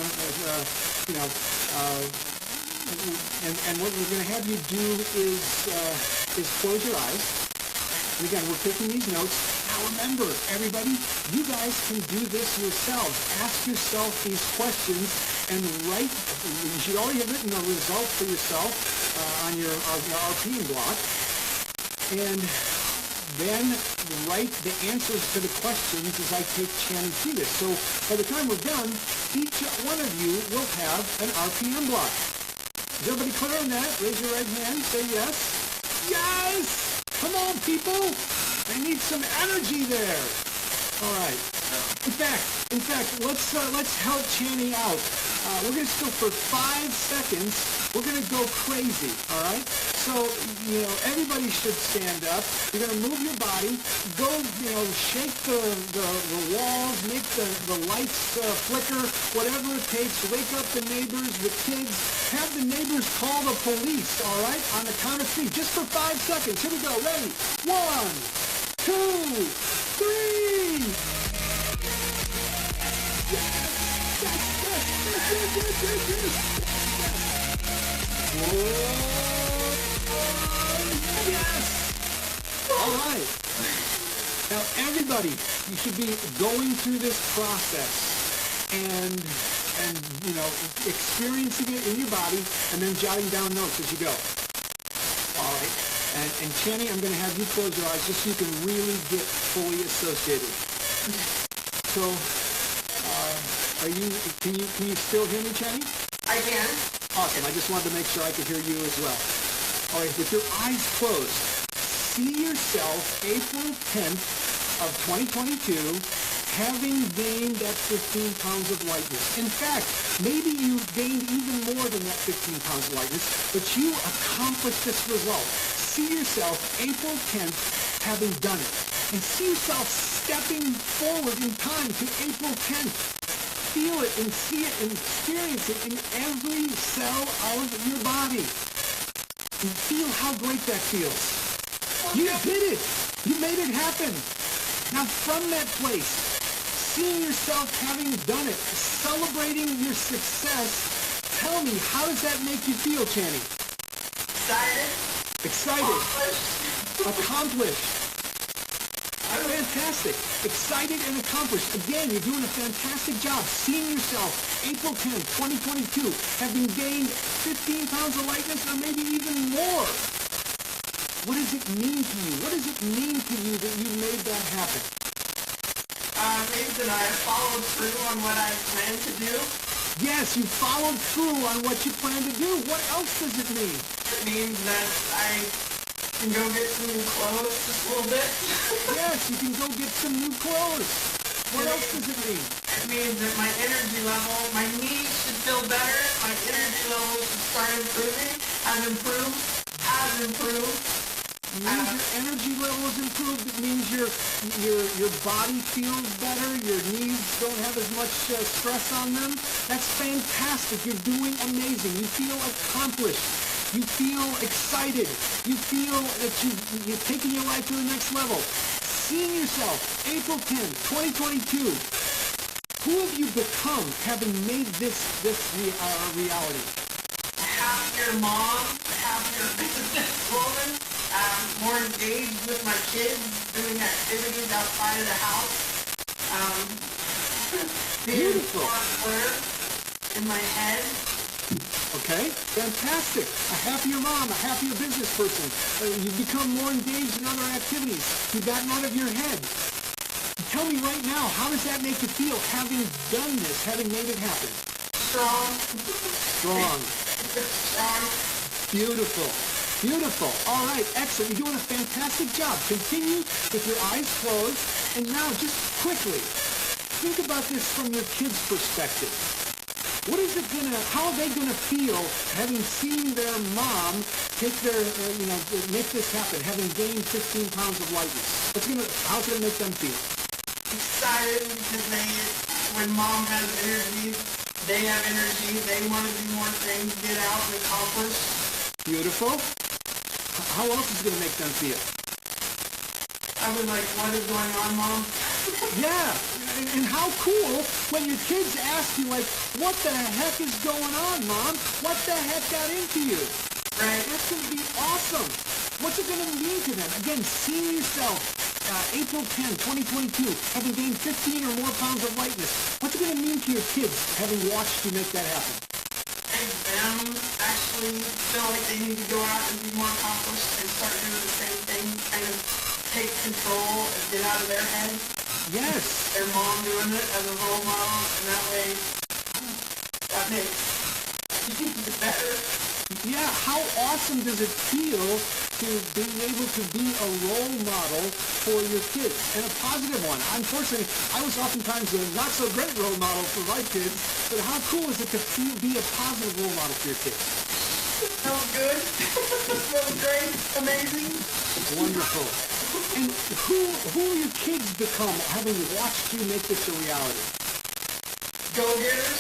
And what we're going to have you do is close your eyes. And again, we're taking these notes. Now remember, everybody, you guys can do this yourselves. Ask yourself these questions and write. You should already have written a result for yourself on your RPM block. And then write the answers to the questions as I take Channing through this. So by the time we're done, each one of you will have an RPM block. Is everybody clear on that? Raise your right hand. Say yes. Yes! Come on, people! I need some energy there. All right. In fact, let's help Channing out. We're going to go for 5 seconds. We're going to go crazy. All right. So everybody should stand up. You're going to move your body. Go, shake the walls, make the lights flicker, whatever it takes. Wake up the neighbors, the kids. Have the neighbors call the police. All right. On the count of 3, just for 5 seconds. Here we go. Ready? 1, 2, 3. Yes. All right. Now, everybody, you should be going through this process and experiencing it in your body and then jotting down notes as you go. All right. And Channing, I'm going to have you close your eyes just so you can really get fully associated. So, can you still hear me, Channing? I can. Awesome. I just wanted to make sure I could hear you as well. All right, with your eyes closed, see yourself April 10th of 2022 having gained that 15 pounds of lightness. In fact, maybe you gained even more than that 15 pounds of lightness, but you accomplished this result. See yourself April 10th having done it. And see yourself stepping forward in time to April 10th. Feel it and see it and experience it in every cell of your body. And feel how great that feels. You did it. You made it happen. Now from that place, seeing yourself having done it, celebrating your success, tell me, how does that make you feel, Channing? Excited. Accomplished. Fantastic. Excited and accomplished. Again, you're doing a fantastic job. Seeing yourself, April 10th, 2022, having gained 15 pounds of lightness or maybe even more. What does it mean to you? What does it mean to you that you made that happen? Means that I followed through on what I planned to do. Yes, you followed through on what you planned to do. What else does it mean? It means that I can go get some new clothes just a little bit. Yes, you can go get some new clothes. What else does it mean? It means that my energy level, my knees should feel better. My energy level should start improving. Has improved. It means your energy level is improved. It means your body feels better. Your knees don't have as much stress on them. That's fantastic. You're doing amazing. You feel accomplished. You feel excited. You feel that you're taking your life to the next level. Seeing yourself, April 10th, 2022. Who have you become having made this reality? A happier mom, a happier business woman, more engaged engaged with my kids, doing activities outside of the house. Being Beautiful. more clear in my head. Okay, fantastic. A happier mom, a happier business person. You become more engaged in other activities. You've gotten out of your head. Tell me right now, how does that make you feel, having done this, having made it happen? Strong. Strong. Strong. Beautiful. Beautiful. All right, excellent. You're doing a fantastic job. Continue with your eyes closed. And now, just quickly, think about this from your kids' perspective. What is it how are they gonna feel having seen their mom take their, make this happen, having gained 15 pounds of lightness? How's it gonna make them feel? Excited because when mom has energy, they have energy, they want to do more things, get out and accomplish. Beautiful. How else is it gonna make them feel? I was like, what is going on, Mom? Yeah, and how cool when your kids ask you, like, what the heck is going on, Mom? What the heck got into you? Right. That's going to be awesome. What's it going to mean to them? Again, seeing yourself, April 10, 2022, having gained 15 or more pounds of lightness. What's it going to mean to your kids, having watched you make that happen? Make them actually feel like they need to go out and be more accomplished and start doing the same thing, kind of take control and get out of their head. Yes. Their mom doing it as a role model, and that way, that makes it better. Yeah, how awesome does it feel to be able to be a role model for your kids, and a positive one? Unfortunately, I was oftentimes a not so great role model for my kids, but how cool is it to be a positive role model for your kids? It feels good. It feels great. Amazing. Wonderful. And who will your kids become, having watched you make this a reality? Go-getters.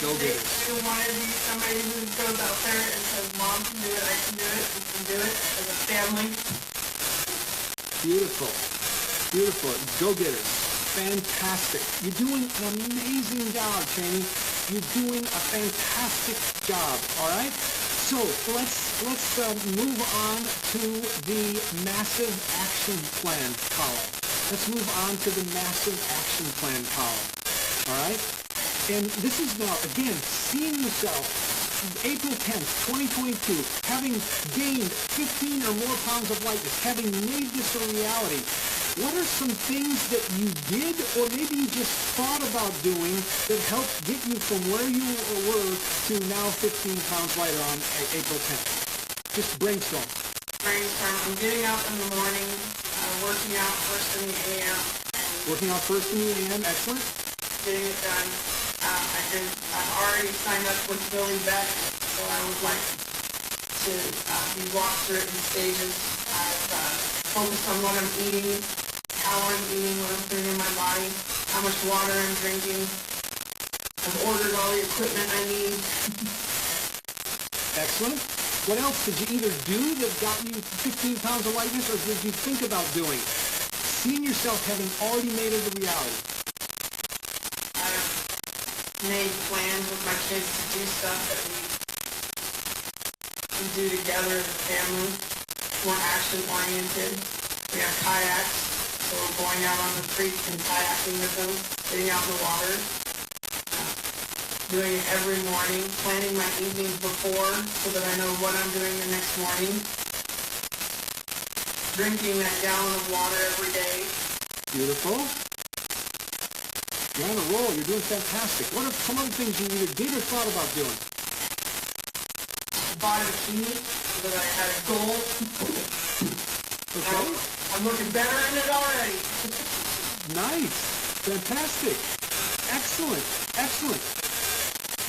Go-getters. They want to be somebody who goes out there and says, Mom can do it, I can do it, we can do it as a family. Beautiful. Beautiful. Go-getters. Fantastic. You're doing an amazing job, Cheney. You're doing a fantastic job, all right? So let's move on to the massive action plan column. Let's move on to the massive action plan column, all right? And this is now, again, seeing yourself April 10th, 2022, having gained 15 or more pounds of lightness, having made this a reality. What are some things that you did or maybe you just thought about doing that helped get you from where you were to now 15 pounds lighter on April 10th? Just brainstorm. I'm getting up in the morning, working out first in the AM. Working out first in the AM, excellent. Getting it done. I've already signed up with Billy Beck, so I would like to be walked through it in stages. I've focused on what I'm eating, how I'm eating, what I'm putting in my body, how much water I'm drinking. I've ordered all the equipment I need. Excellent. What else did you either do that got you 15 pounds of lightness, or did you think about doing? Seeing yourself having already made it a reality. I've made plans with my kids to do stuff that we do together as a family, more action-oriented. We have kayaks, so we're going out on the creek and kayaking with them, getting out in the water, doing it every morning, planning my evenings before so that I know what I'm doing the next morning, drinking that gallon of water every day. Beautiful. You're on a roll. You're doing fantastic. What are some other things you either did or thought about doing? I bought a bikini so that I had a goal. Okay. I'm looking better in it already. Nice. Fantastic. Excellent. Excellent.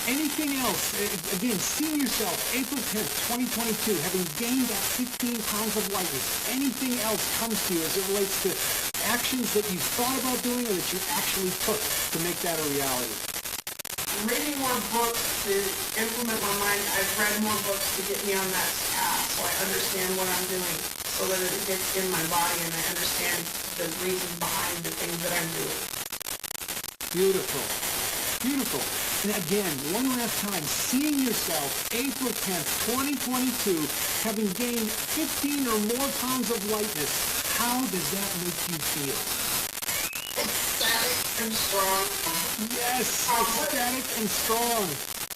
Anything else? Again, seeing yourself April 10th, 2022, having gained that 15 pounds of lightness. Anything else comes to you as it relates to actions that you thought about doing or that you actually took to make that a reality? I'm reading more books to implement my mind. I've read more books to get me on that path so I understand what I'm doing so that it gets in my body and I understand the reasons behind the things that I'm doing. Beautiful. Beautiful. And again, one last time, seeing yourself April 10th, 2022, having gained 15 or more pounds of lightness, how does that make you feel? Ecstatic and strong. Yes, ecstatic and strong.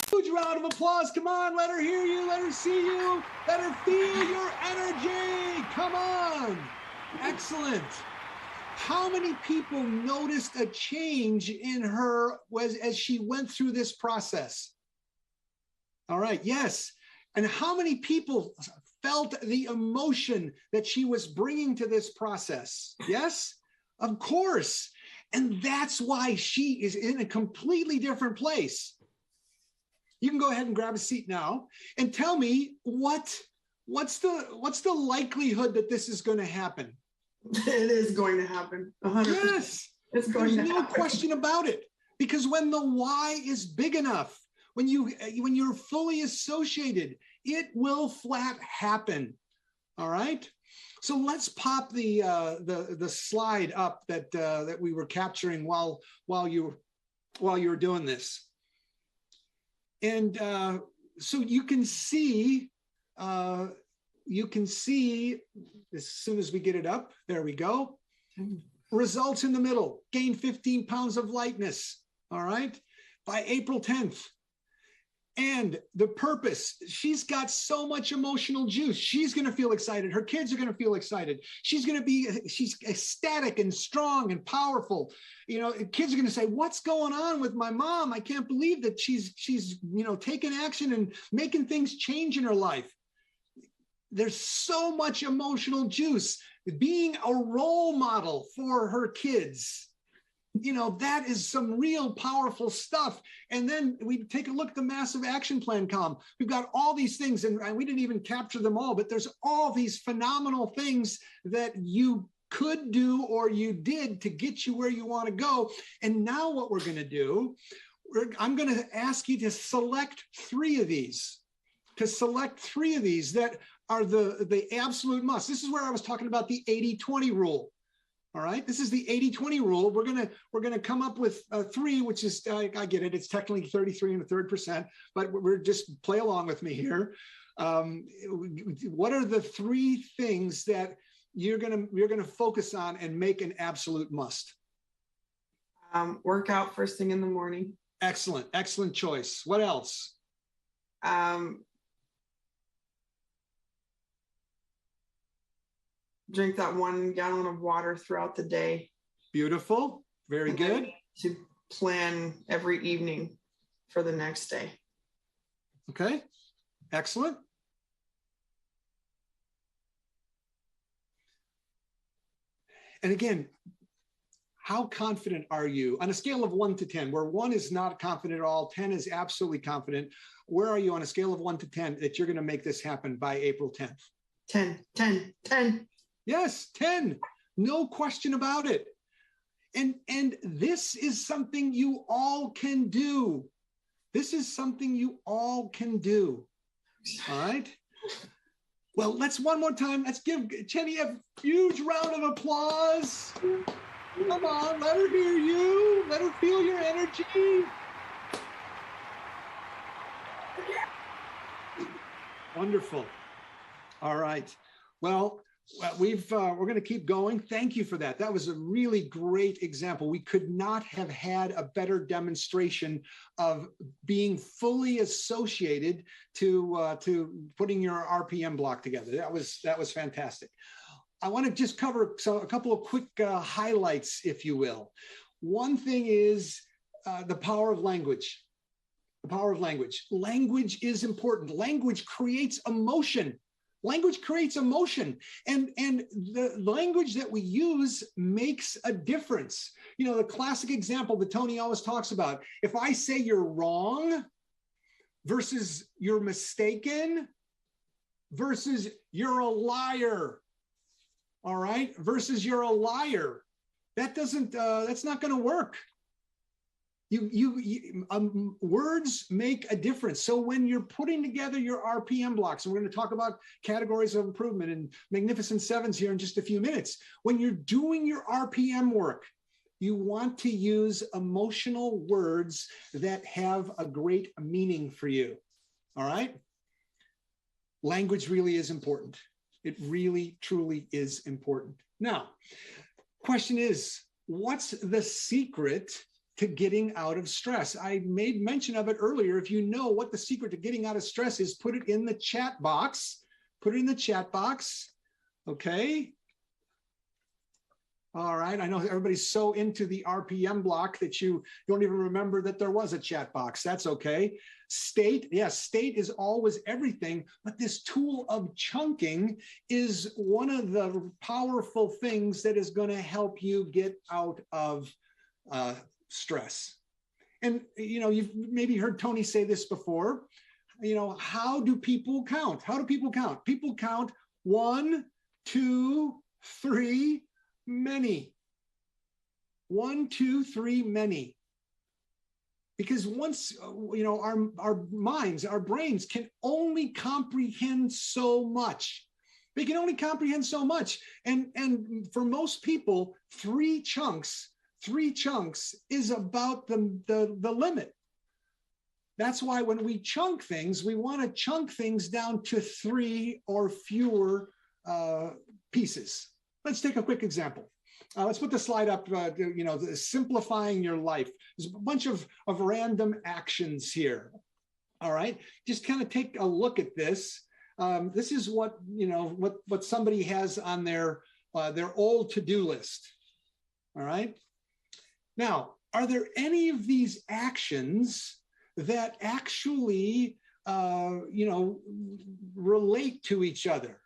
Huge round of applause. Come on, let her hear you, let her see you, let her feel your energy. Come on. Excellent. How many people noticed a change in her as she went through this process? All right, yes. And how many people felt the emotion that she was bringing to this process? Yes, of course. And that's why she is in a completely different place. You can go ahead and grab a seat now and tell me what's the likelihood that this is going to happen? It is going to happen. 100%. Yes, it's going to happen. There's no question about it. Because when the why is big enough, when you're fully associated, it will flat happen. All right. So let's pop the slide up that we were capturing while you were doing this. And so you can see as soon as we get it up, there we go. Results in the middle, gain 15 pounds of lightness, all right, by April 10th. And the purpose, she's got so much emotional juice. She's going to feel excited. Her kids are going to feel excited. She's ecstatic and strong and powerful. You know, kids are going to say, what's going on with my mom? I can't believe that she's taking action and making things change in her life. There's so much emotional juice. Being a role model for her kids, that is some real powerful stuff. And then we take a look at the massive action plan column. We've got all these things, and we didn't even capture them all, but there's all these phenomenal things that you could do or you did to get you where you want to go. And now what we're going to do, I'm going to ask you to select three of these that are the absolute must. This is where I was talking about the 80-20 rule. All right, this is the 80-20 rule. We're gonna come up with three, which is I get it. It's technically 33.33%, but we're just play along with me here. What are the three things that you're gonna focus on and make an absolute must? Work out first thing in the morning. Excellent choice. What else? Drink that 1 gallon of water throughout the day. Beautiful. Very good. To plan every evening for the next day. Okay. Excellent. And again, how confident are you on a scale of 1 to 10, where 1 is not confident at all, 10 is absolutely confident? Where are you on a scale of 1 to 10 that you're going to make this happen by April 10th? 10. Yes, 10. No question about it. And this is something you all can do. All right. Well, one more time. Let's give Jenny a huge round of applause. Come on, let her hear you. Let her feel your energy. Wonderful. All right. Well, we're going to keep going. Thank you for that. That was a really great example. We could not have had a better demonstration of being fully associated to putting your RPM block together. That was fantastic. I want to just cover a couple of quick highlights, if you will. One thing is the power of language. The power of language. Language is important. Language creates emotion. Language creates emotion, and the language that we use makes a difference. You know, the classic example that Tony always talks about, if I say you're wrong versus you're mistaken versus you're a liar, all right, versus you're a liar, that's not going to work. Words make a difference. So when you're putting together your RPM blocks, and we're going to talk about categories of improvement and magnificent sevens here in just a few minutes, when you're doing your RPM work, You want to use emotional words that have a great meaning for you. All right? Language really is important. It really, truly is important. Now, question is, what's the secret to getting out of stress? I made mention of it earlier. If you know what the secret to getting out of stress is, put it in the chat box. Put it in the chat box. Okay. All right. I know everybody's so into the RPM block that you don't even remember that there was a chat box. That's okay. State, yes, state is always everything, but this tool of chunking is one of the powerful things that is going to help you get out of stress. And, you know, you've maybe heard Tony say this before. You know, how do people count? How do people count? People count 1, 2, 3, many. 1, 2, 3, many. Because once, you know, our minds, our brains can only comprehend so much. They can only comprehend so much. And for most people, 3 chunks is about the limit. That's why when we chunk things, we want to chunk things down to 3 or fewer pieces. Let's take a quick example. Let's put the slide up, you know, simplifying your life. There's a bunch of random actions here. All right, just kind of take a look at this. This is what, you know, what somebody has on their old to-do list. All right. Now, are there any of these actions that actually, you know, relate to each other?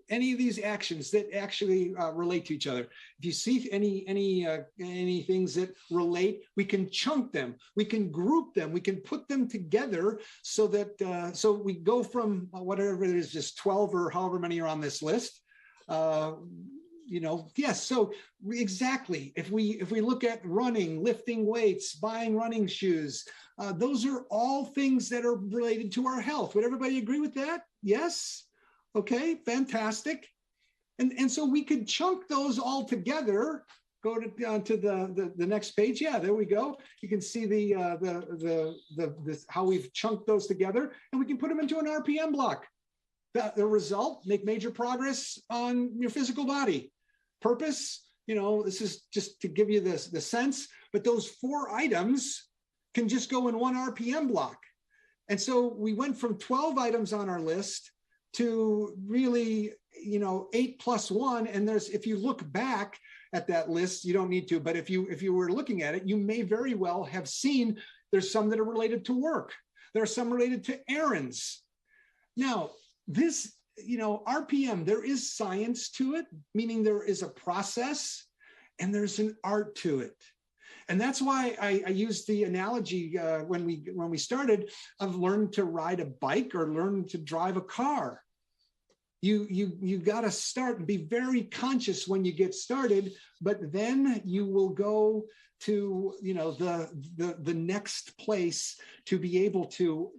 Any of these actions that actually relate to each other? If you see any things that relate, we can chunk them, we can group them, we can put them together so that so we go from whatever it is, just 12 or however many are on this list. You know, yes. So exactly, if we look at running, lifting weights, buying running shoes, those are all things that are related to our health. Would everybody agree with that? Yes. Okay, fantastic. And so we could chunk those all together. Go to the next page. Yeah, there we go. You can see the how we've chunked those together, and we can put them into an RPM block. The result: make major progress on your physical body. Purpose, you know, this is just to give you the sense, but those 4 items can just go in one RPM block. And so we went from 12 items on our list to really, you know, 8 plus 1. And there's, if you look back at that list, you don't need to, but if you were looking at it, you may very well have seen there's some that are related to work. There are some related to errands. Now, this, you know, RPM, there is science to it, meaning there is a process and there's an art to it. And that's why I used the analogy when we started of learn to ride a bike or learn to drive a car. You got to start and be very conscious when you get started, but then you will go to, you know, the next place to be able to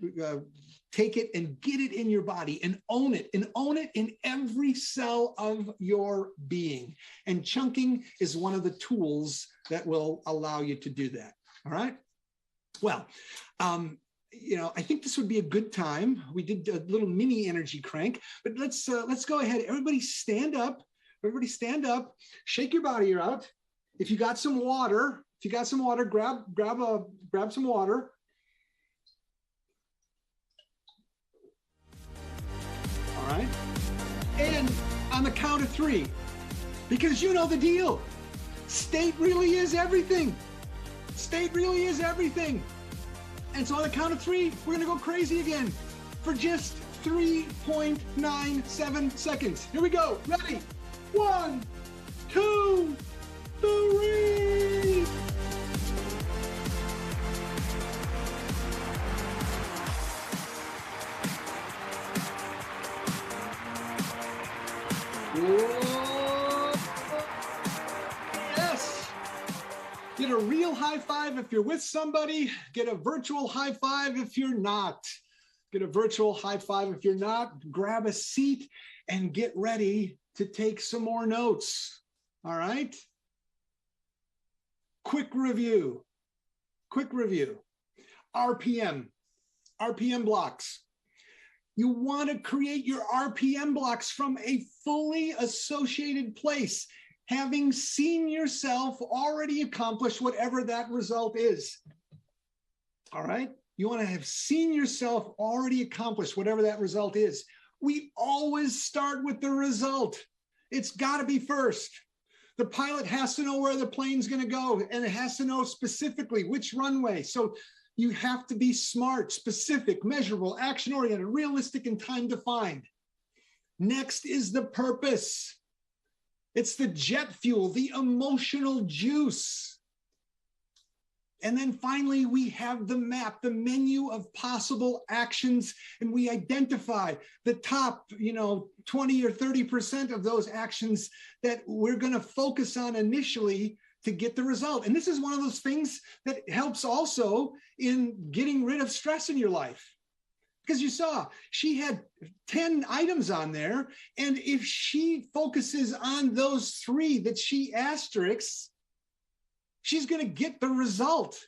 take it and get it in your body and own it in every cell of your being. And chunking is one of the tools that will allow you to do that. All right. Well, you know, I think this would be a good time. We did a little mini energy crank, but let's go ahead. Everybody stand up. Everybody stand up. Shake your body out. If you got some water, grab some water. All right. And on the count of 3, because you know the deal. State really is everything. State really is everything. And so on the count of 3, we're going to go crazy again for just 3.97 seconds. Here we go. Ready? 1, 2, 3. Whoa. Yes. Get a real high five if you're with somebody. Get a virtual high five if you're not. Get a virtual high five if you're not. Grab a seat and get ready to take some more notes. All right. quick review. RPM blocks. You want to create your RPM blocks from a fully associated place, having seen yourself already accomplish whatever that result is. All right? You want to have seen yourself already accomplish whatever that result is. We always start with the result. It's got to be first. The pilot has to know where the plane's going to go, and it has to know specifically which runway. So you have to be smart, specific, measurable, action-oriented, realistic, and time-defined. Next is the purpose. It's the jet fuel, the emotional juice. And then finally, we have the map, the menu of possible actions, and we identify the top, 20 or 30% of those actions that we're going to focus on initially to get the result. And this is one of those things that helps also in getting rid of stress in your life. Because you saw, she had 10 items on there, and if she focuses on those 3 that she asterisks, she's going to get the result.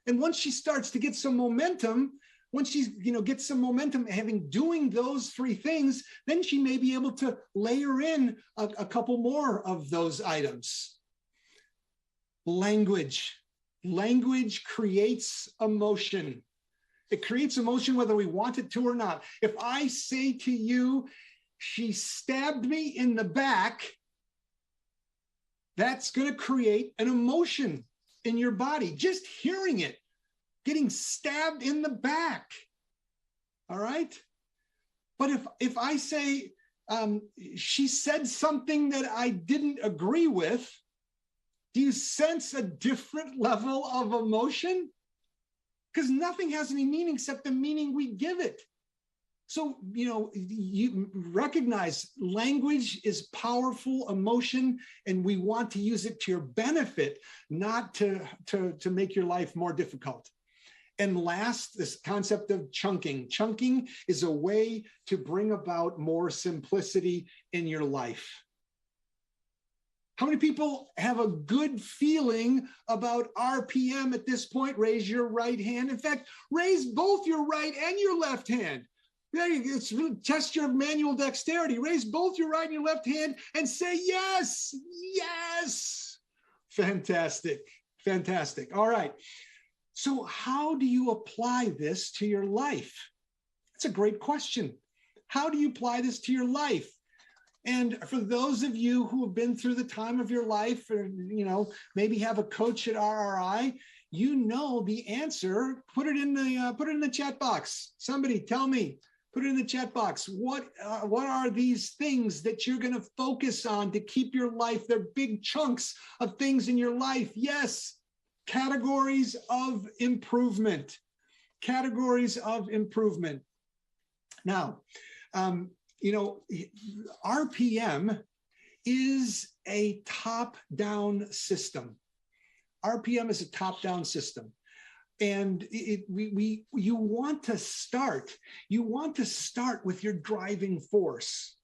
And once she starts to get some momentum, once she's, gets some momentum doing those 3 things, then she may be able to layer in a couple more of those items. Language creates emotion. It creates emotion whether we want it to or not. If I say to you, she stabbed me in the back, that's going to create an emotion in your body. Just hearing it, getting stabbed in the back. All right? But if I say, she said something that I didn't agree with, do you sense a different level of emotion? Because nothing has any meaning except the meaning we give it. So, you recognize language is powerful emotion, and we want to use it to your benefit, not to make your life more difficult. And last, this concept of chunking. Chunking is a way to bring about more simplicity in your life. How many people have a good feeling about RPM at this point? Raise your right hand. In fact, raise both your right and your left hand. It's really test your manual dexterity. Raise both your right and your left hand and say yes, yes. Fantastic. All right. So how do you apply this to your life? That's a great question. How do you apply this to your life? And for those of you who have been through the time of your life, or maybe have a coach at RRI, the answer. Put it in the chat box. Somebody tell me. Put it in the chat box. What are these things that you're going to focus on to keep your life? They're big chunks of things in your life. Yes, categories of improvement. Categories of improvement. Now, RPM is a top-down system. RPM is a top-down system. And you want to start with your driving force.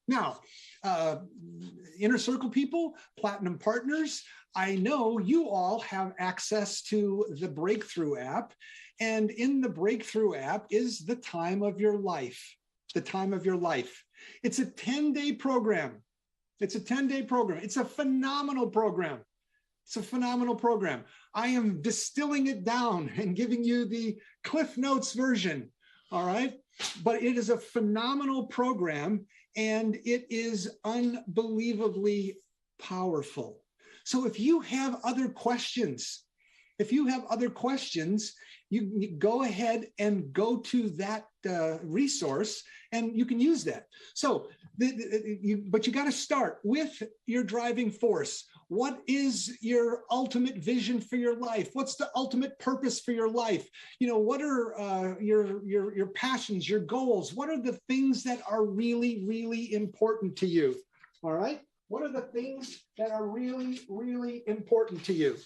Now, inner circle people, platinum partners, I know you all have access to the Breakthrough app. And in the Breakthrough app is the time of your life. The time of your life. It's a 10-day program. It's a phenomenal program. I am distilling it down and giving you the Cliff Notes version. All right. But it is a phenomenal program, and it is unbelievably powerful. So if you have other questions, you go ahead and go to that resource, and you can use that. So, but you got to start with your driving force. What is your ultimate vision for your life? What's the ultimate purpose for your life? What are your passions, your goals? What are the things that are really, really important to you? All right. What are the things that are really, really important to you?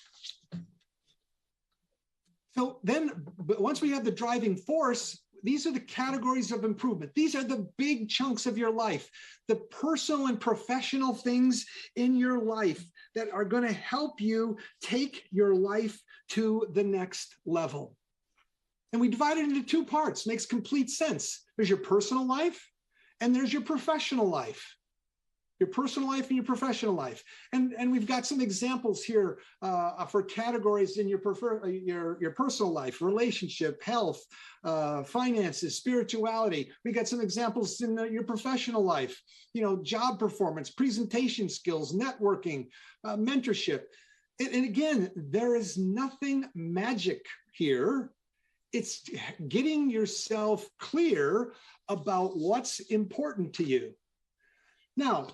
So then, once we have the driving force, these are the categories of improvement. These are the big chunks of your life, the personal and professional things in your life that are going to help you take your life to the next level. And we divide it into two parts. Makes complete sense. There's your personal life and there's your professional life. Your personal life and your professional life. And we've got some examples here for categories in your personal life: relationship, health, finances, spirituality. We got some examples in your professional life: job performance, presentation skills, networking, mentorship. And again, there is nothing magic here. It's getting yourself clear about what's important to you. Now,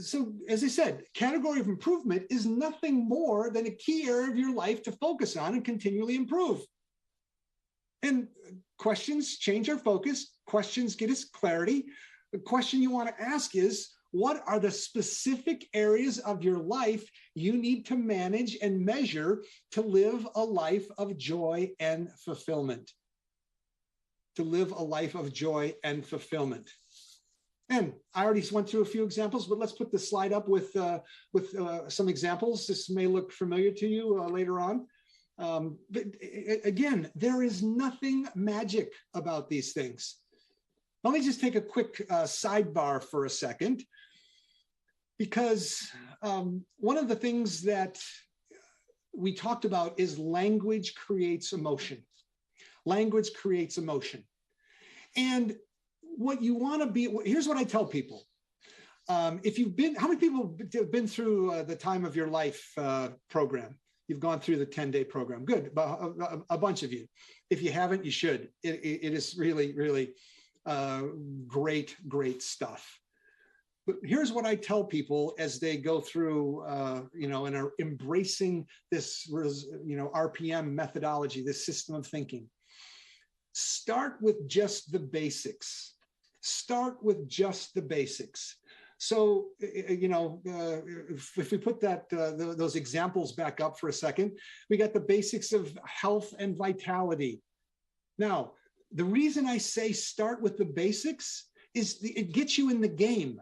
so as I said, category of improvement is nothing more than a key area of your life to focus on and continually improve. And questions change our focus. Questions get us clarity. The question you want to ask is, what are the specific areas of your life you need to manage and measure to live a life of joy and fulfillment? To live a life of joy and fulfillment. And I already went through a few examples, but let's put the slide up with some examples. This may look familiar to you later on. But again, there is nothing magic about these things. Let me just take a quick sidebar for a second, because one of the things that we talked about is language creates emotion. Language creates emotion. And what you want to be, here's what I tell people. If you've been, how many people have been through the Time of Your Life program? You've gone through the 10-day program. Good, a bunch of you. If you haven't, you should. It is really, really great stuff. But here's what I tell people as they go through, and are embracing this, RPM methodology, this system of thinking. Start with just the basics. Start with just the basics. So, if we put those examples back up for a second, we got the basics of health and vitality. Now, the reason I say start with the basics is it gets you in the game.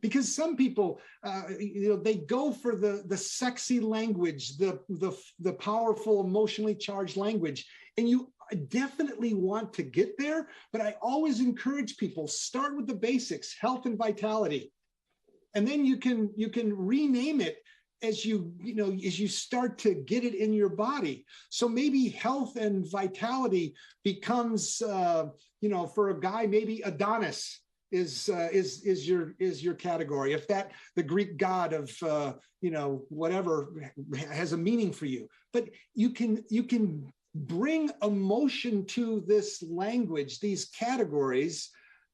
Because some people, they go for the sexy language, the powerful, emotionally charged language, and you definitely want to get there. But I always encourage people, start with the basics, health and vitality, and then you can rename it as you start to get it in your body. So maybe health and vitality becomes, for a guy, maybe Adonis is your category, if that the Greek god of whatever has a meaning for you. But you can bring emotion to this language, these categories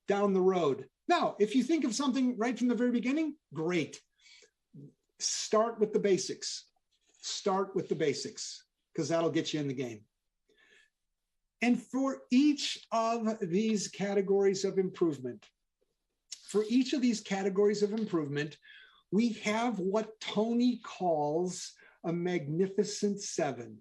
down the road. Now, if you think of something right from the very beginning, great. Start with the basics. Start with the basics, because that'll get you in the game. And for each of these categories of improvement, we have what Tony calls a magnificent seven.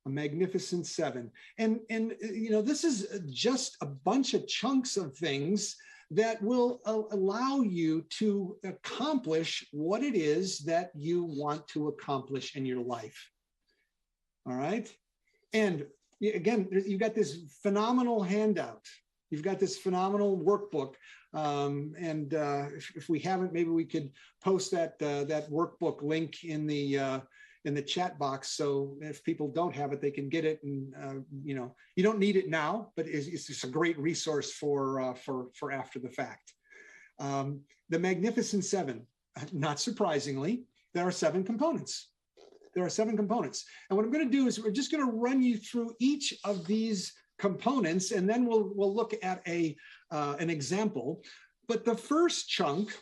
A magnificent seven. And this is just a bunch of chunks of things that will allow you to accomplish what it is that you want to accomplish in your life. All right. And again, you've got this phenomenal handout. You've got this phenomenal workbook. If we haven't, maybe we could post that workbook link in the chat box. So if people don't have it, they can get it. And you don't need it now, but it's just a great resource for after the fact. The Magnificent Seven. Not surprisingly, there are 7 components. There are 7 components. And what I'm going to do is we're just going to run you through each of these components, and then we'll look at an example. But the first chunk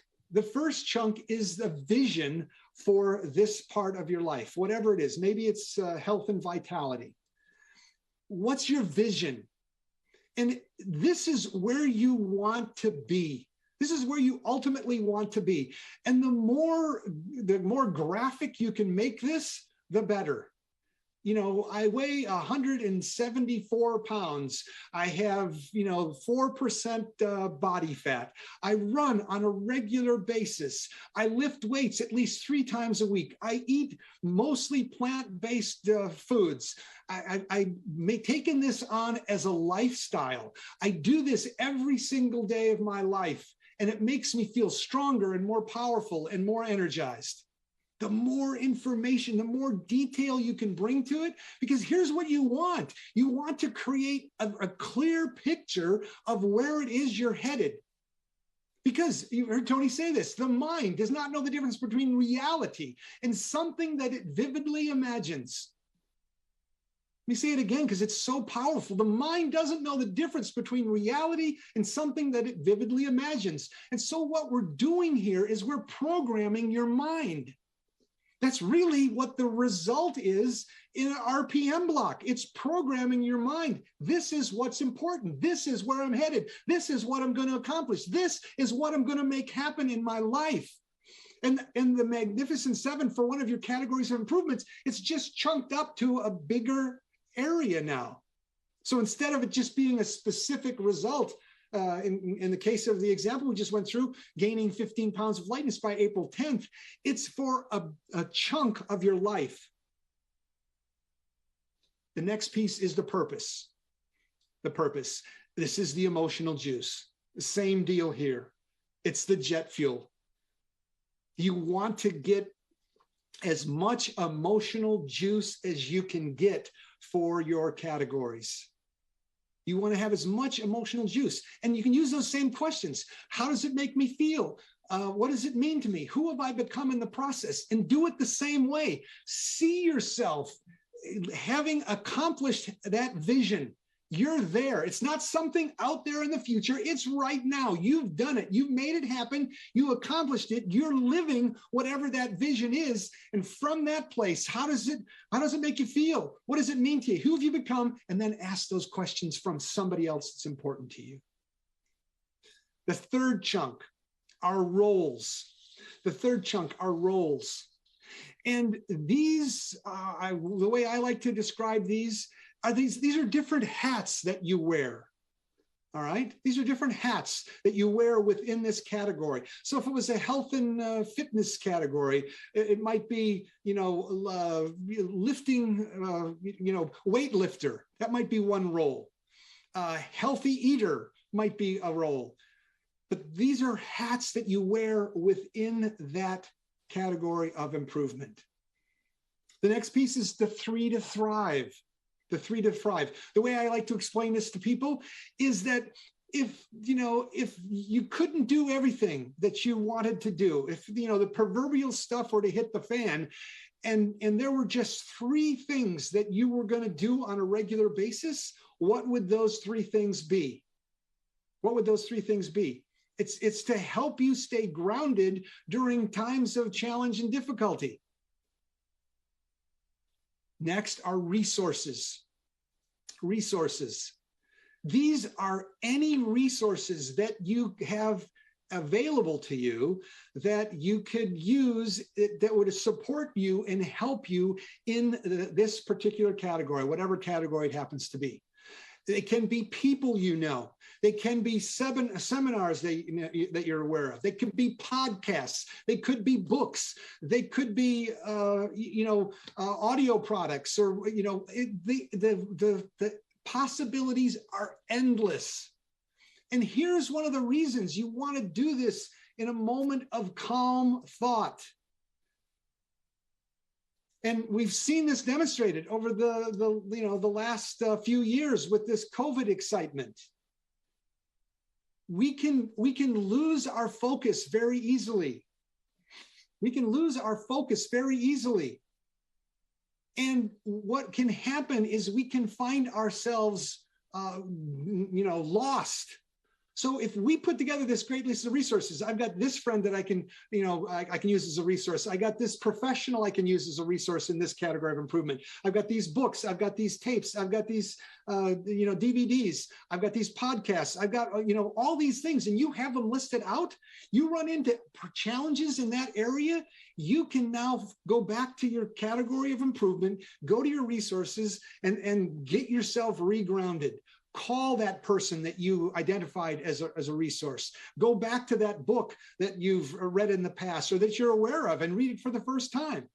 is the vision for this part of your life, whatever it is. Maybe it's health and vitality. What's your vision? And this is where you want to be. This is where you ultimately want to be. And the more graphic you can make this, the better. I weigh 174 pounds. I have, 4% body fat. I run on a regular basis. I lift weights at least 3 times a week. I eat mostly plant-based foods. I may taken this on as a lifestyle. I do this every single day of my life, and it makes me feel stronger and more powerful and more energized. The more information, the more detail you can bring to it, because here's what you want. You want to create a clear picture of where it is you're headed. Because you heard Tony say this, the mind does not know the difference between reality and something that it vividly imagines. Let me say it again because it's so powerful. The mind doesn't know the difference between reality and something that it vividly imagines. And so what we're doing here is we're programming your mind. That's really what the result is in an RPM block. It's programming your mind. This is what's important. This is where I'm headed. This is what I'm going to accomplish. This is what I'm going to make happen in my life. And the Magnificent Seven, for one of your categories of improvements, it's just chunked up to a bigger area now. So instead of it just being a specific result, in the case of the example we just went through, gaining 15 pounds of lightness by April 10th, it's for a chunk of your life. The next piece is the purpose. The purpose. This is the emotional juice. The same deal here. It's the jet fuel. You want to get as much emotional juice as you can get for your categories. You want to have as much emotional juice. And you can use those same questions. How does it make me feel? What does it mean to me? Who have I become in the process? And do it the same way. See yourself having accomplished that vision. You're there. It's not something out there in the future. It's right now. You've done it. You've made it happen. You accomplished it. You're living whatever that vision is. And from that place, how does it make you feel? What does it mean to you? Who have you become? And then ask those questions from somebody else that's important to you. The third chunk are roles. The third chunk are roles. And these, the way I like to describe these are different hats that you wear. All right. These are different hats that you wear within this category. So if it was a health and fitness category, it might be, lifting, weightlifter. That might be one role. Healthy eater might be a role. But these are hats that you wear within that category of improvement. The next piece is the 3 to thrive. The 3 to thrive. The way I like to explain this to people is that if you couldn't do everything that you wanted to do, if the proverbial stuff were to hit the fan, and there were just 3 things that you were going to do on a regular basis, what would those 3 things be? What would those 3 things be? It's to help you stay grounded during times of challenge and difficulty. Next are resources. Resources. These are any resources that you have available to you that you could use that would support you and help you in this particular category, whatever category it happens to be. It can be people you know. They can be seminars that you're aware of. They could be podcasts. They could be books. They could be audio products, or the possibilities are endless. And here's one of the reasons you want to do this in a moment of calm thought. And we've seen this demonstrated over the last few years with this COVID excitement. We can lose our focus very easily. We can lose our focus very easily. And what can happen is we can find ourselves, lost. So if we put together this great list of resources, I've got this friend that I can, I can use as a resource. I got this professional I can use as a resource in this category of improvement. I've got these books. I've got these tapes. I've got these, DVDs. I've got these podcasts. I've got, all these things, and you have them listed out. You run into challenges in that area, you can now go back to your category of improvement, go to your resources, and get yourself regrounded. Call that person that you identified as a resource. Go back to that book that you've read in the past or that you're aware of and read it for the first time.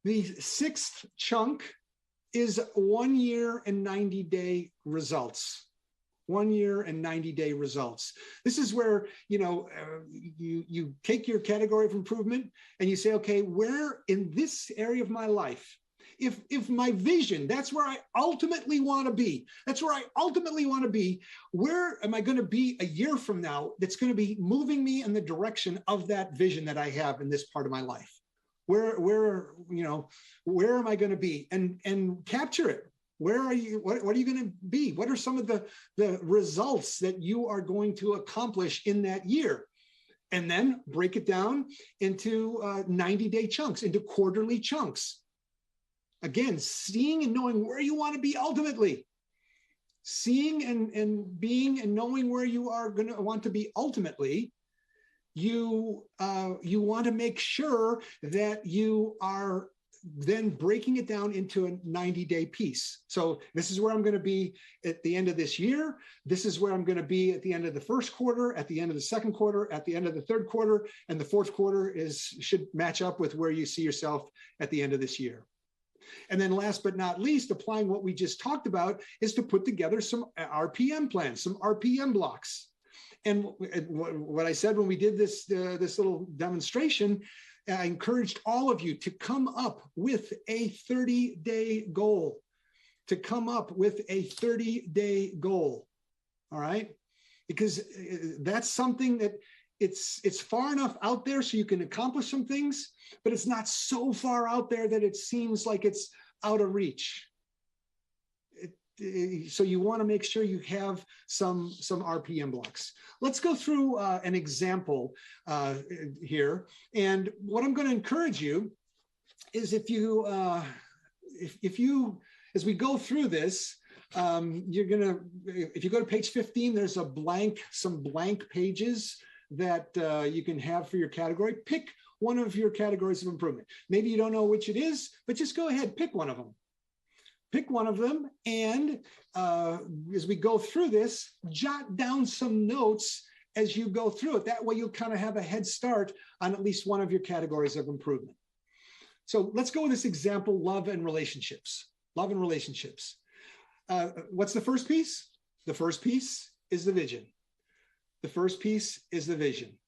The sixth chunk is 1 year and 90-day results. 1 year and 90-day results. This is where, you take your category of improvement and you say, okay, where in this area of my life, if my vision, that's where I ultimately want to be. That's where I ultimately want to be. Where am I going to be a year from now that's going to be moving me in the direction of that vision that I have in this part of my life? Where am I going to be? And capture it. Where are you? What are you going to be? What are some of the results that you are going to accomplish in that year? And then break it down into 90-day chunks, into quarterly chunks. Again, seeing and knowing where you want to be ultimately. Seeing and being and knowing where you are going to want to be ultimately, you want to make sure that you are then breaking it down into a 90-day piece. So this is where I'm going to be at the end of this year. This is where I'm going to be at the end of the first quarter, at the end of the second quarter, at the end of the third quarter, and the fourth quarter should match up with where you see yourself at the end of this year. And then last but not least, applying what we just talked about is to put together some RPM plans, some RPM blocks. And what I said when we did this little demonstration, I encouraged all of you to come up with a 30-day goal, all right? Because that's something that it's far enough out there so you can accomplish some things, but it's not so far out there that it seems like it's out of reach. So you want to make sure you have some RPM blocks. Let's go through an example here. And what I'm going to encourage you is if you, as we go through this, if you go to page 15, there's some blank pages that you can have for your category. Pick one of your categories of improvement. Maybe you don't know which it is, but just go ahead, pick one of them. Pick one of them, and as we go through this, jot down some notes as you go through it. That way you'll kind of have a head start on at least one of your categories of improvement. So let's go with this example, love and relationships. Love and relationships. What's the first piece? The first piece is the vision. The first piece is the vision.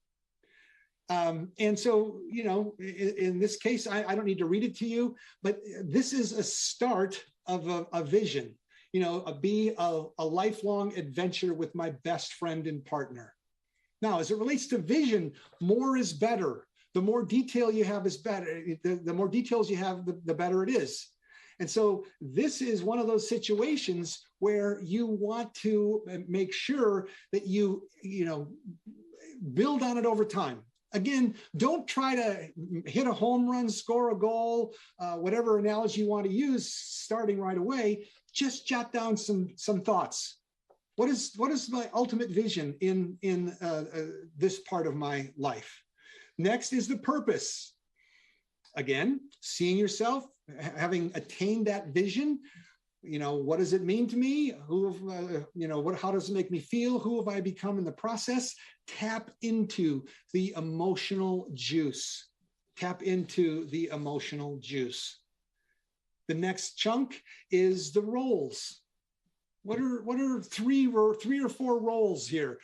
And so, in this case, I don't need to read it to you, but this is a start of a vision, be a lifelong adventure with my best friend and partner. Now, as it relates to vision, more is better. The more detail you have is better. The more details you have, the better it is. And so this is one of those situations where you want to make sure that you build on it over time. Again, don't try to hit a home run, score a goal, whatever analogy you want to use starting right away. Just jot down some thoughts. What is my ultimate vision in this part of my life? Next is the purpose. Again, seeing yourself, having attained that vision. What does it mean to me? How does it make me feel? Who have I become in the process? Tap into the emotional juice. Tap into the emotional juice. The next chunk is the roles. What are three or four roles here?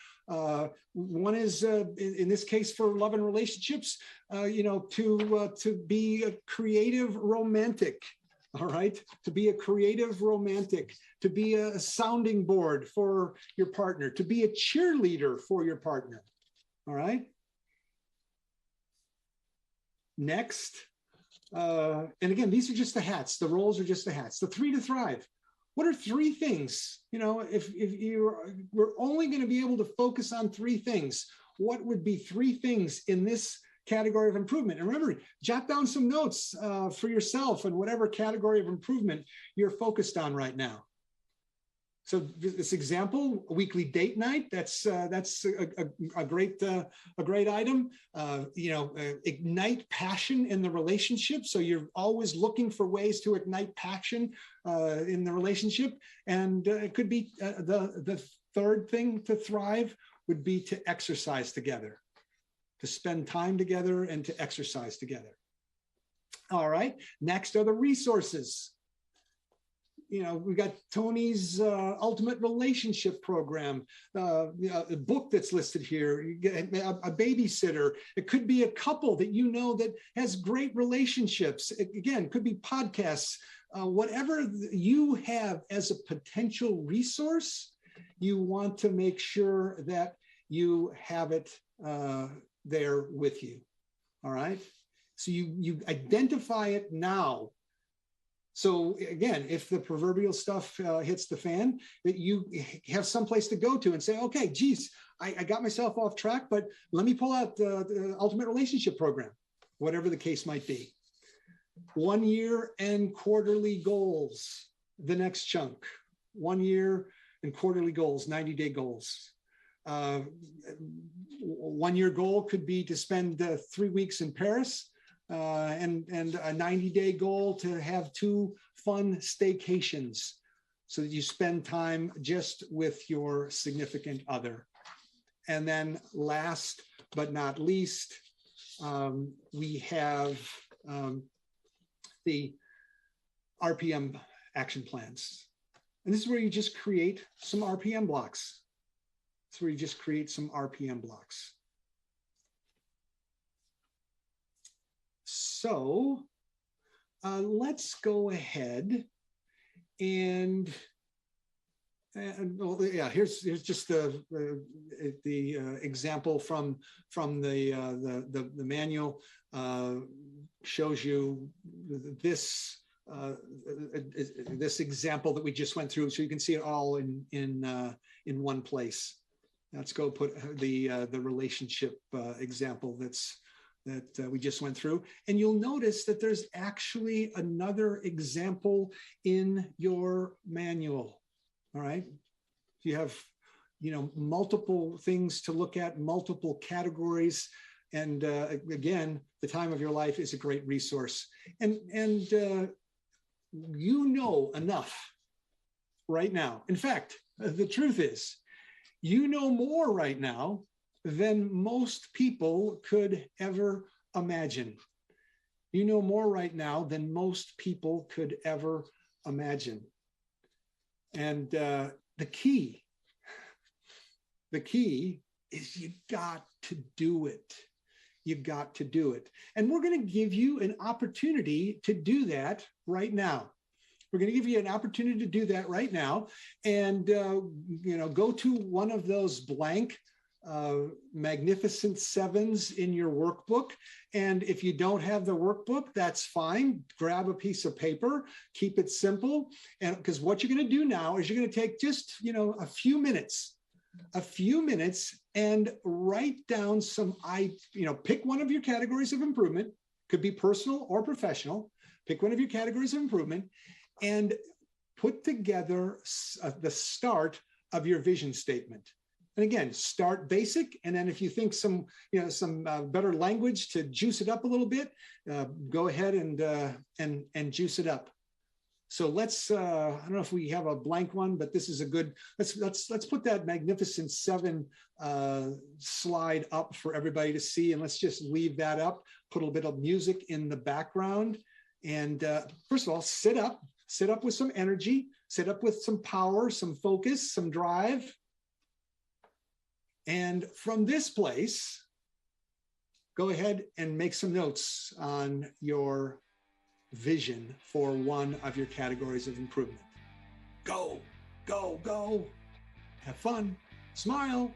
One is, in this case, for love and relationships, to be a creative romantic. All right, to be a creative romantic, to be a sounding board for your partner, to be a cheerleader for your partner. All right. Next, and again, these are just the hats. The roles are just the hats. The 3 to thrive. What are 3 things? If we're only going to be able to focus on 3 things, what would be 3 things in this category of improvement? And remember, jot down some notes for yourself and whatever category of improvement you're focused on right now. So this example, a weekly date night, that's a great item. Ignite passion in the relationship. So you're always looking for ways to ignite passion in the relationship. And it could be the third thing to thrive would be to exercise together, to spend time together and to exercise together. All right, next are the resources. We've got Tony's Ultimate Relationship Program, a book that's listed here, you get a babysitter. It could be a couple that that has great relationships. Again, could be podcasts. Whatever you have as a potential resource, you want to make sure that you have it there with you. All right. So you identify it now. So again, if the proverbial stuff hits the fan, that you have someplace to go to and say, okay, geez, I got myself off track, but let me pull out the Ultimate Relationship Program, whatever the case might be. 1 year and quarterly goals, the next chunk. 1 year and quarterly goals, 90-day goals. 1 year goal could be to spend 3 weeks in Paris. And a 90-day goal to have 2 fun staycations so that you spend time just with your significant other. And then last but not least, we have the RPM action plans. And this is where you just create some RPM blocks. This is where you just create some RPM blocks. So let's go ahead and here's just the example from the manual. Shows you this example that we just went through, so you can see it all in one place. Let's go put the relationship example that we just went through. And you'll notice that there's actually another example in your manual, all right? You have, multiple things to look at, multiple categories. And again, the time of your life is a great resource. And enough right now. In fact, the truth is, more right now than most people could ever imagine. More right now than most people could ever imagine. And the key is you got to do it. You got to do it. And we're going to give you an opportunity to do that right now. We're going to give you an opportunity to do that right now. And, go to one of those blank Magnificent Sevens in your workbook. And if you don't have the workbook, that's fine. Grab a piece of paper, keep it simple. And because what you're going to do now is you're going to take just, a few minutes and write down pick one of your categories of improvement, could be personal or professional. Pick one of your categories of improvement and put together the start of your vision statement. And again, start basic. And then if you think some better language to juice it up a little bit, go ahead and juice it up. So let's, I don't know if we have a blank one, but this is a good, let's put that Magnificent Seven slide up for everybody to see. And let's just leave that up, put a little bit of music in the background. And first of all, sit up with some energy, sit up with some power, some focus, some drive. And from this place, go ahead and make some notes on your vision for one of your categories of improvement. Go, go, go. Have fun. Smile.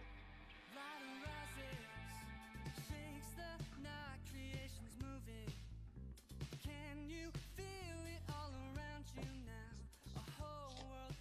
Can you feel it all around you now? A whole world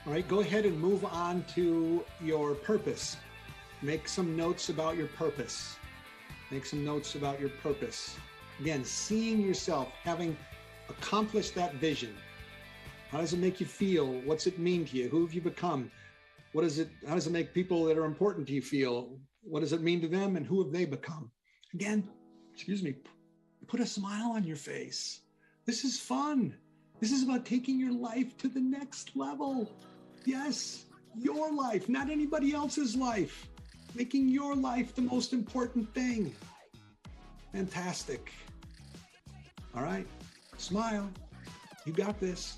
All right, go ahead and move on to your purpose. Make some notes about your purpose. Make some notes about your purpose. Again, seeing yourself, having accomplished that vision. How does it make you feel? What's it mean to you? Who have you become? How does it make people that are important to you feel? What does it mean to them, and who have they become? Again, put a smile on your face. This is fun. This is about taking your life to the next level. Yes, your life, not anybody else's life. Making your life the most important thing. Fantastic. All right, smile. You got this.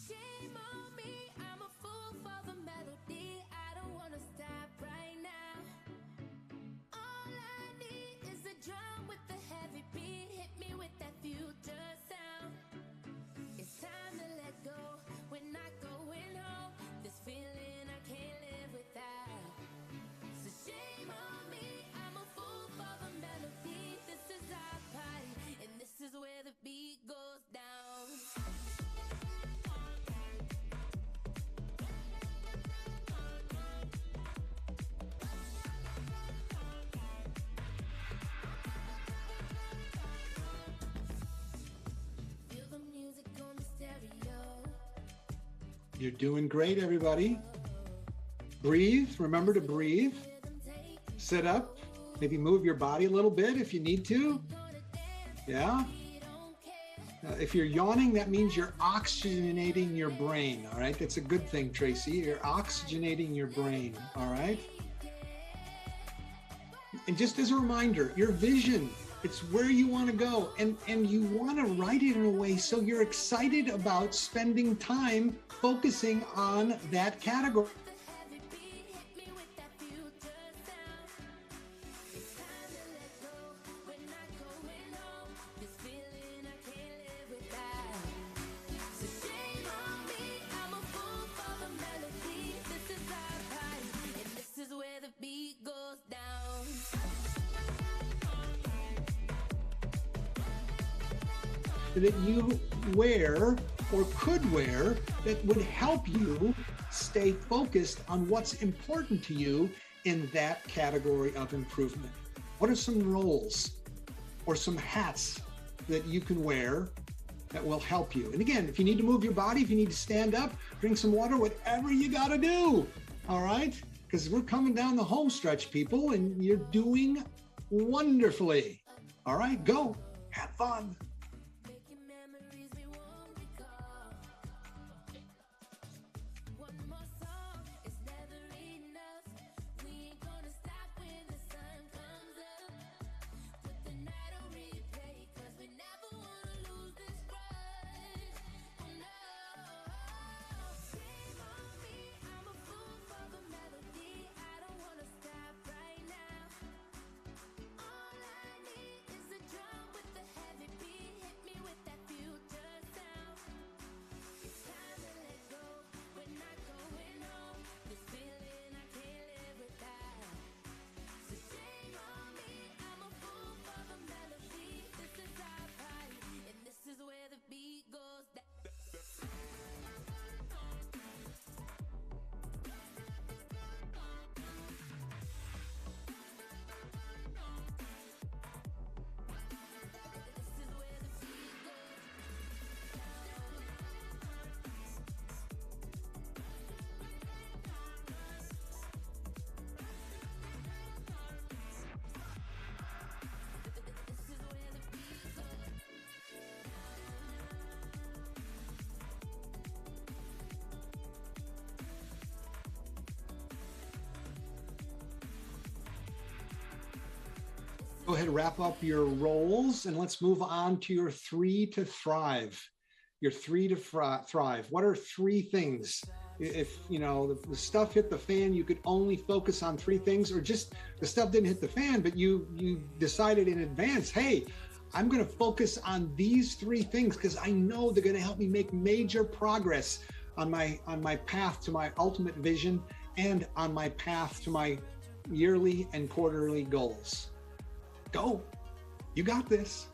Shame on me, I'm a fool for the melody. I don't wanna stop right now. All I need is a drum with a heavy beat. Hit me with that future sound. It's time to let go. We're not going home. This feeling I can't live without. So shame on me, I'm a fool for the melody. This is our party, and this is where the beat goes down. You're doing great, everybody. Breathe. Remember to breathe. Sit up. Maybe move your body a little bit if you need to. Yeah. If you're yawning, that means you're oxygenating your brain. All right. That's a good thing, Tracy. You're oxygenating your brain. All right. And just as a reminder, your vision, it's where you want to go, and you want to write it in a way so you're excited about spending time focusing on that category. That you wear or could wear that would help you stay focused on what's important to you in that category of improvement. What are some roles or some hats that you can wear that will help you? And again, if you need to move your body, if you need to stand up, drink some water, whatever you got to do, all right? Because we're coming down the home stretch, people, and you're doing wonderfully. All right, go, have fun. go ahead and wrap up your roles, and let's move on to your 3 to thrive. Your 3 to thrive. What are 3 things? If you know the stuff hit the fan, you could only focus on 3 things, or just the stuff didn't hit the fan, but you decided in advance, hey, I'm going to focus on these 3 things because I know they're going to help me make major progress on my path to my ultimate vision and on my path to my yearly and quarterly goals. Go. You got this.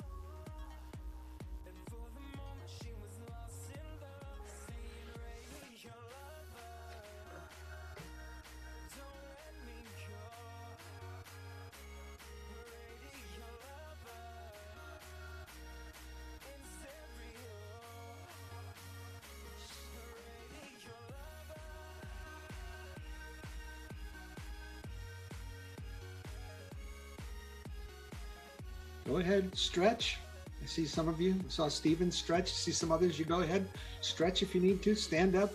Go ahead, stretch. I see some of you. I saw Steven stretch. I see some others. You go ahead, stretch if you need to. Stand up.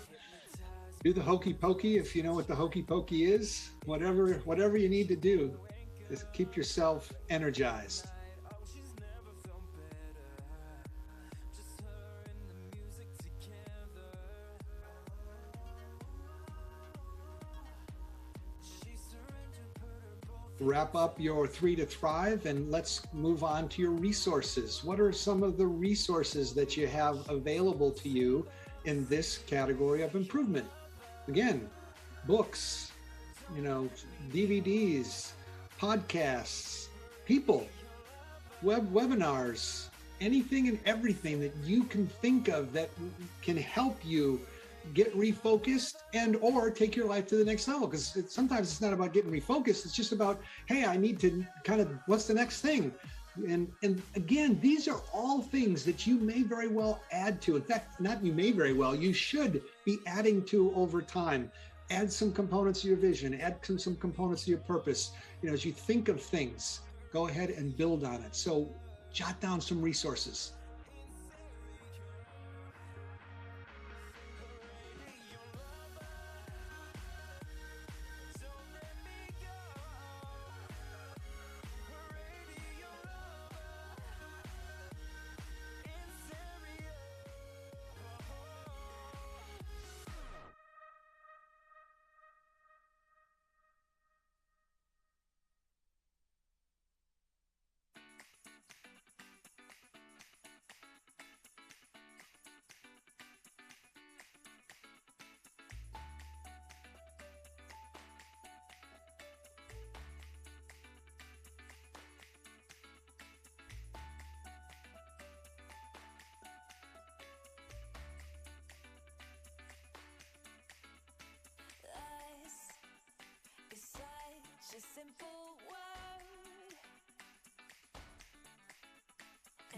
Do the hokey pokey if you know what the hokey pokey is. Whatever you need to do, just keep yourself energized. Wrap up your 3 to thrive, and let's move on to your resources. What are some of the resources that you have available to you in this category of improvement? Again, books, DVDs, podcasts, people, webinars, anything and everything that you can think of that can help you get refocused and or take your life to the next level. Because sometimes it's not about getting refocused. It's just about, hey, I need to kind of, what's the next thing? And again, these are all things that you may very well add to. In fact, not you may very well, you should be adding to over time. Add some components to your vision, add some components to your purpose. As you think of things, go ahead and build on it. So jot down some resources.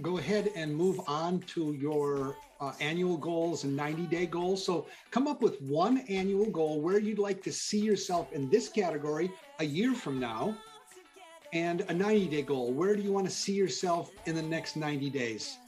Go ahead and move on to your annual goals and 90-day goals. So come up with one annual goal where you'd like to see yourself in this category a year from now, and a 90-day goal. Where do you want to see yourself in the next 90 days?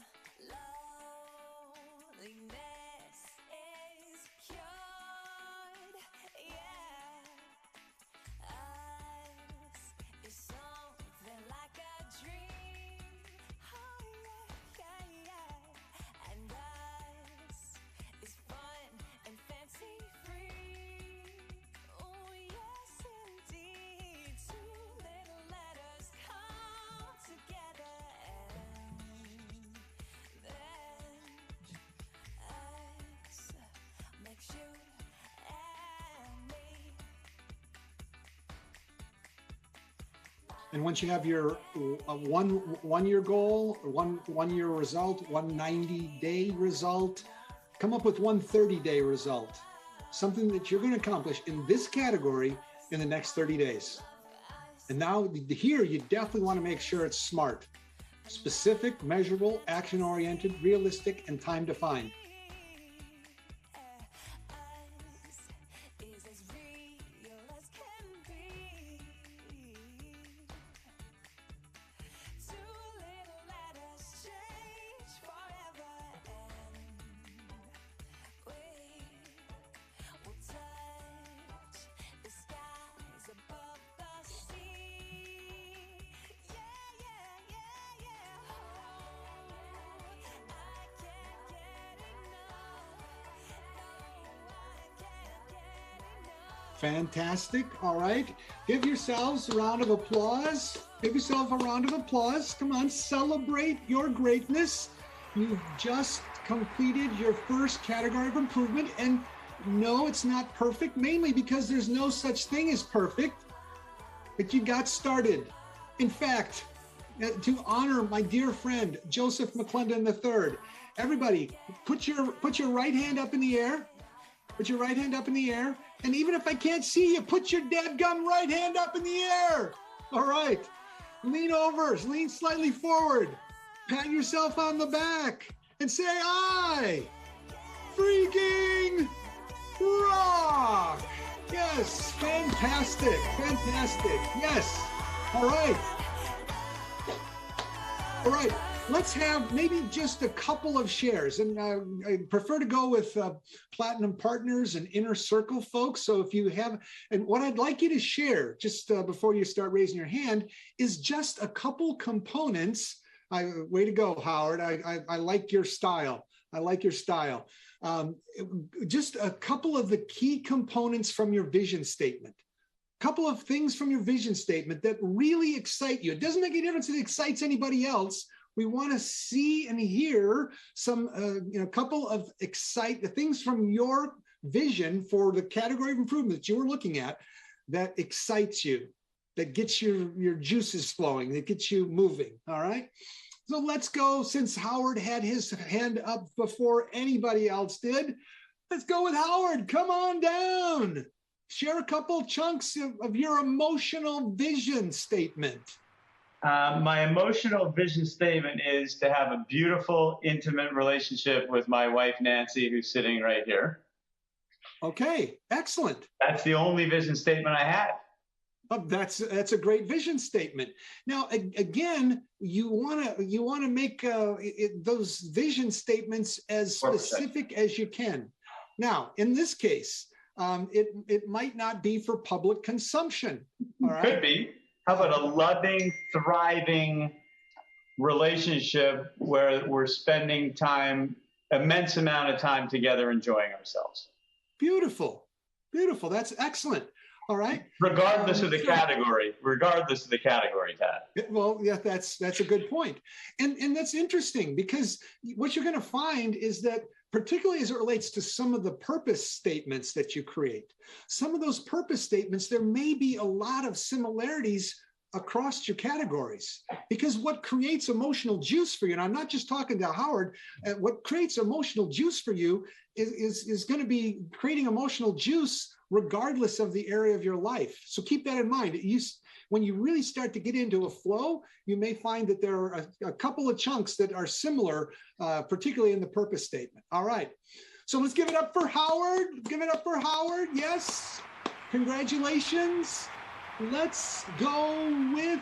And once you have your one year goal, one year result, one 90-day result, come up with one 30-day result, something that you're going to accomplish in this category in the next 30 days. And now here, you definitely want to make sure it's SMART: specific, measurable, action-oriented, realistic, and time-defined. Fantastic. All right. Give yourselves a round of applause. Give yourself a round of applause. Come on, celebrate your greatness. You've just completed your first category of improvement. And no, it's not perfect, mainly because there's no such thing as perfect, but you got started. In fact, to honor my dear friend, Joseph McClendon III, everybody put your right hand up in the air. Put your right hand up in the air. And even if I can't see you, put your dadgum right hand up in the air. All right. Lean over, lean slightly forward. Pat yourself on the back and say, I freaking rock. Yes, fantastic, fantastic. Yes. All right. All right. Let's have maybe just a couple of shares, and I prefer to go with Platinum Partners and Inner Circle folks. So if you have, and what I'd like you to share just before you start raising your hand is just a couple components. Way to go, Howard. I like your style. I like your style. Just a couple of the key components from your vision statement. Couple of things from your vision statement that really excite you. It doesn't make any difference if it excites anybody else. We want to see and hear some, couple of things from your vision for the category of improvement that you were looking at that excites you, that gets your juices flowing, that gets you moving. All right. So let's go. Since Howard had his hand up before anybody else did, let's go with Howard. Come on down. Share a couple chunks of your emotional vision statement. My emotional vision statement is to have a beautiful, intimate relationship with my wife, Nancy, who's sitting right here. Okay, excellent. That's the only vision statement I had. That's a great vision statement. Now, again, you want to make those vision statements as specific as you can. Now, in this case, it might not be for public consumption. All right? Could be. How about a loving, thriving relationship where we're spending time, immense amount of time together enjoying ourselves? Beautiful. Beautiful. That's excellent. All right. Regardless of the category. Regardless of the category, Tad. Well, yeah, that's a good point. And that's interesting because what you're going to find is that particularly as it relates to some of the purpose statements that you create, some of those purpose statements, there may be a lot of similarities across your categories, because what creates emotional juice for you, and I'm not just talking to Howard, what creates emotional juice for you is going to be creating emotional juice regardless of the area of your life. So keep that in mind. When you really start to get into a flow, you may find that there are a couple of chunks that are similar, particularly in the purpose statement. All right. So let's give it up for Howard. Give it up for Howard. Yes. Congratulations. Let's go with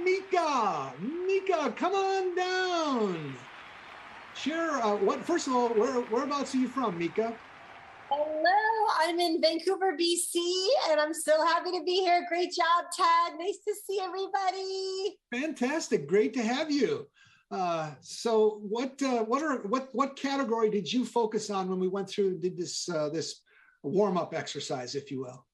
Mika. Mika, come on down. Share first of all, whereabouts are you from, Mika? Hello, I'm in Vancouver, BC, and I'm so happy to be here. Great job, Tad. Nice to see everybody. Fantastic. Great to have you. So what category did you focus on when we did this warm-up exercise, if you will?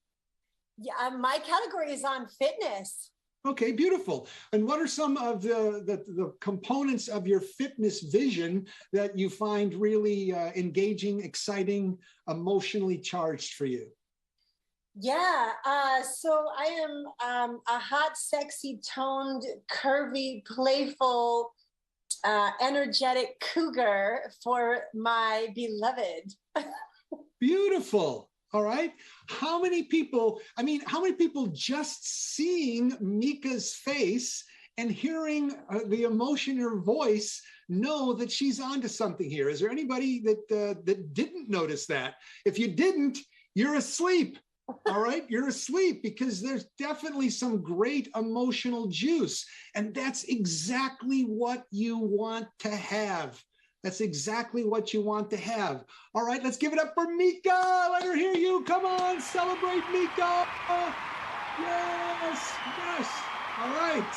Yeah, my category is on fitness. Okay, beautiful. And what are some of the components of your fitness vision that you find really engaging, exciting, emotionally charged for you? Yeah, so I am a hot, sexy, toned, curvy, playful, energetic cougar for my beloved. Beautiful. All right. How many people just seeing Mika's face and hearing the emotion in her voice know that she's onto something here? Is there anybody that didn't notice that? If you didn't, you're asleep. All right. You're asleep, because there's definitely some great emotional juice. And that's exactly what you want to have. That's exactly what you want to have. All right, let's give it up for Mika. Let her hear you. Come on, celebrate Mika. Yes, yes. All right.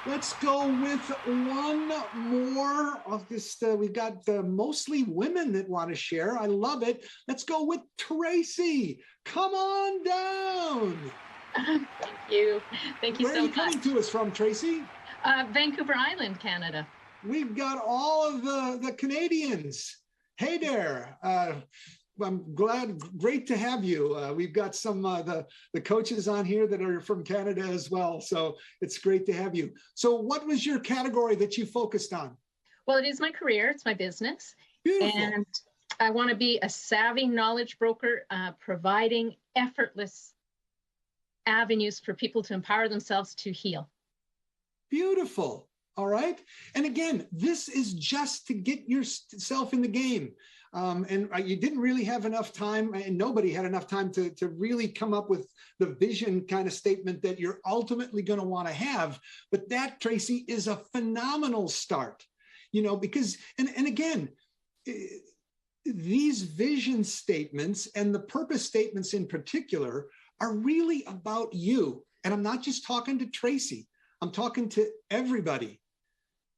Let's go with one more of this. We've got mostly women that want to share. I love it. Let's go with Tracy. Come on down. Thank you. Thank you Where so are you much. coming to us from, Tracy? Vancouver Island, Canada. We've got all of the Canadians. Hey there. I'm great to have you. We've got some the coaches on here that are from Canada as well. So it's great to have you. So what was your category that you focused on? Well, it is my career. It's my business. Beautiful. And I want to be a savvy knowledge broker, providing effortless avenues for people to empower themselves to heal. Beautiful. All right. And again, this is just to get yourself in the game. And you didn't really have enough time, and nobody had enough time to really come up with the vision kind of statement that you're ultimately going to want to have. But that, Tracy, is a phenomenal start, because, and again, these vision statements and the purpose statements in particular are really about you. And I'm not just talking to Tracy. I'm talking to everybody.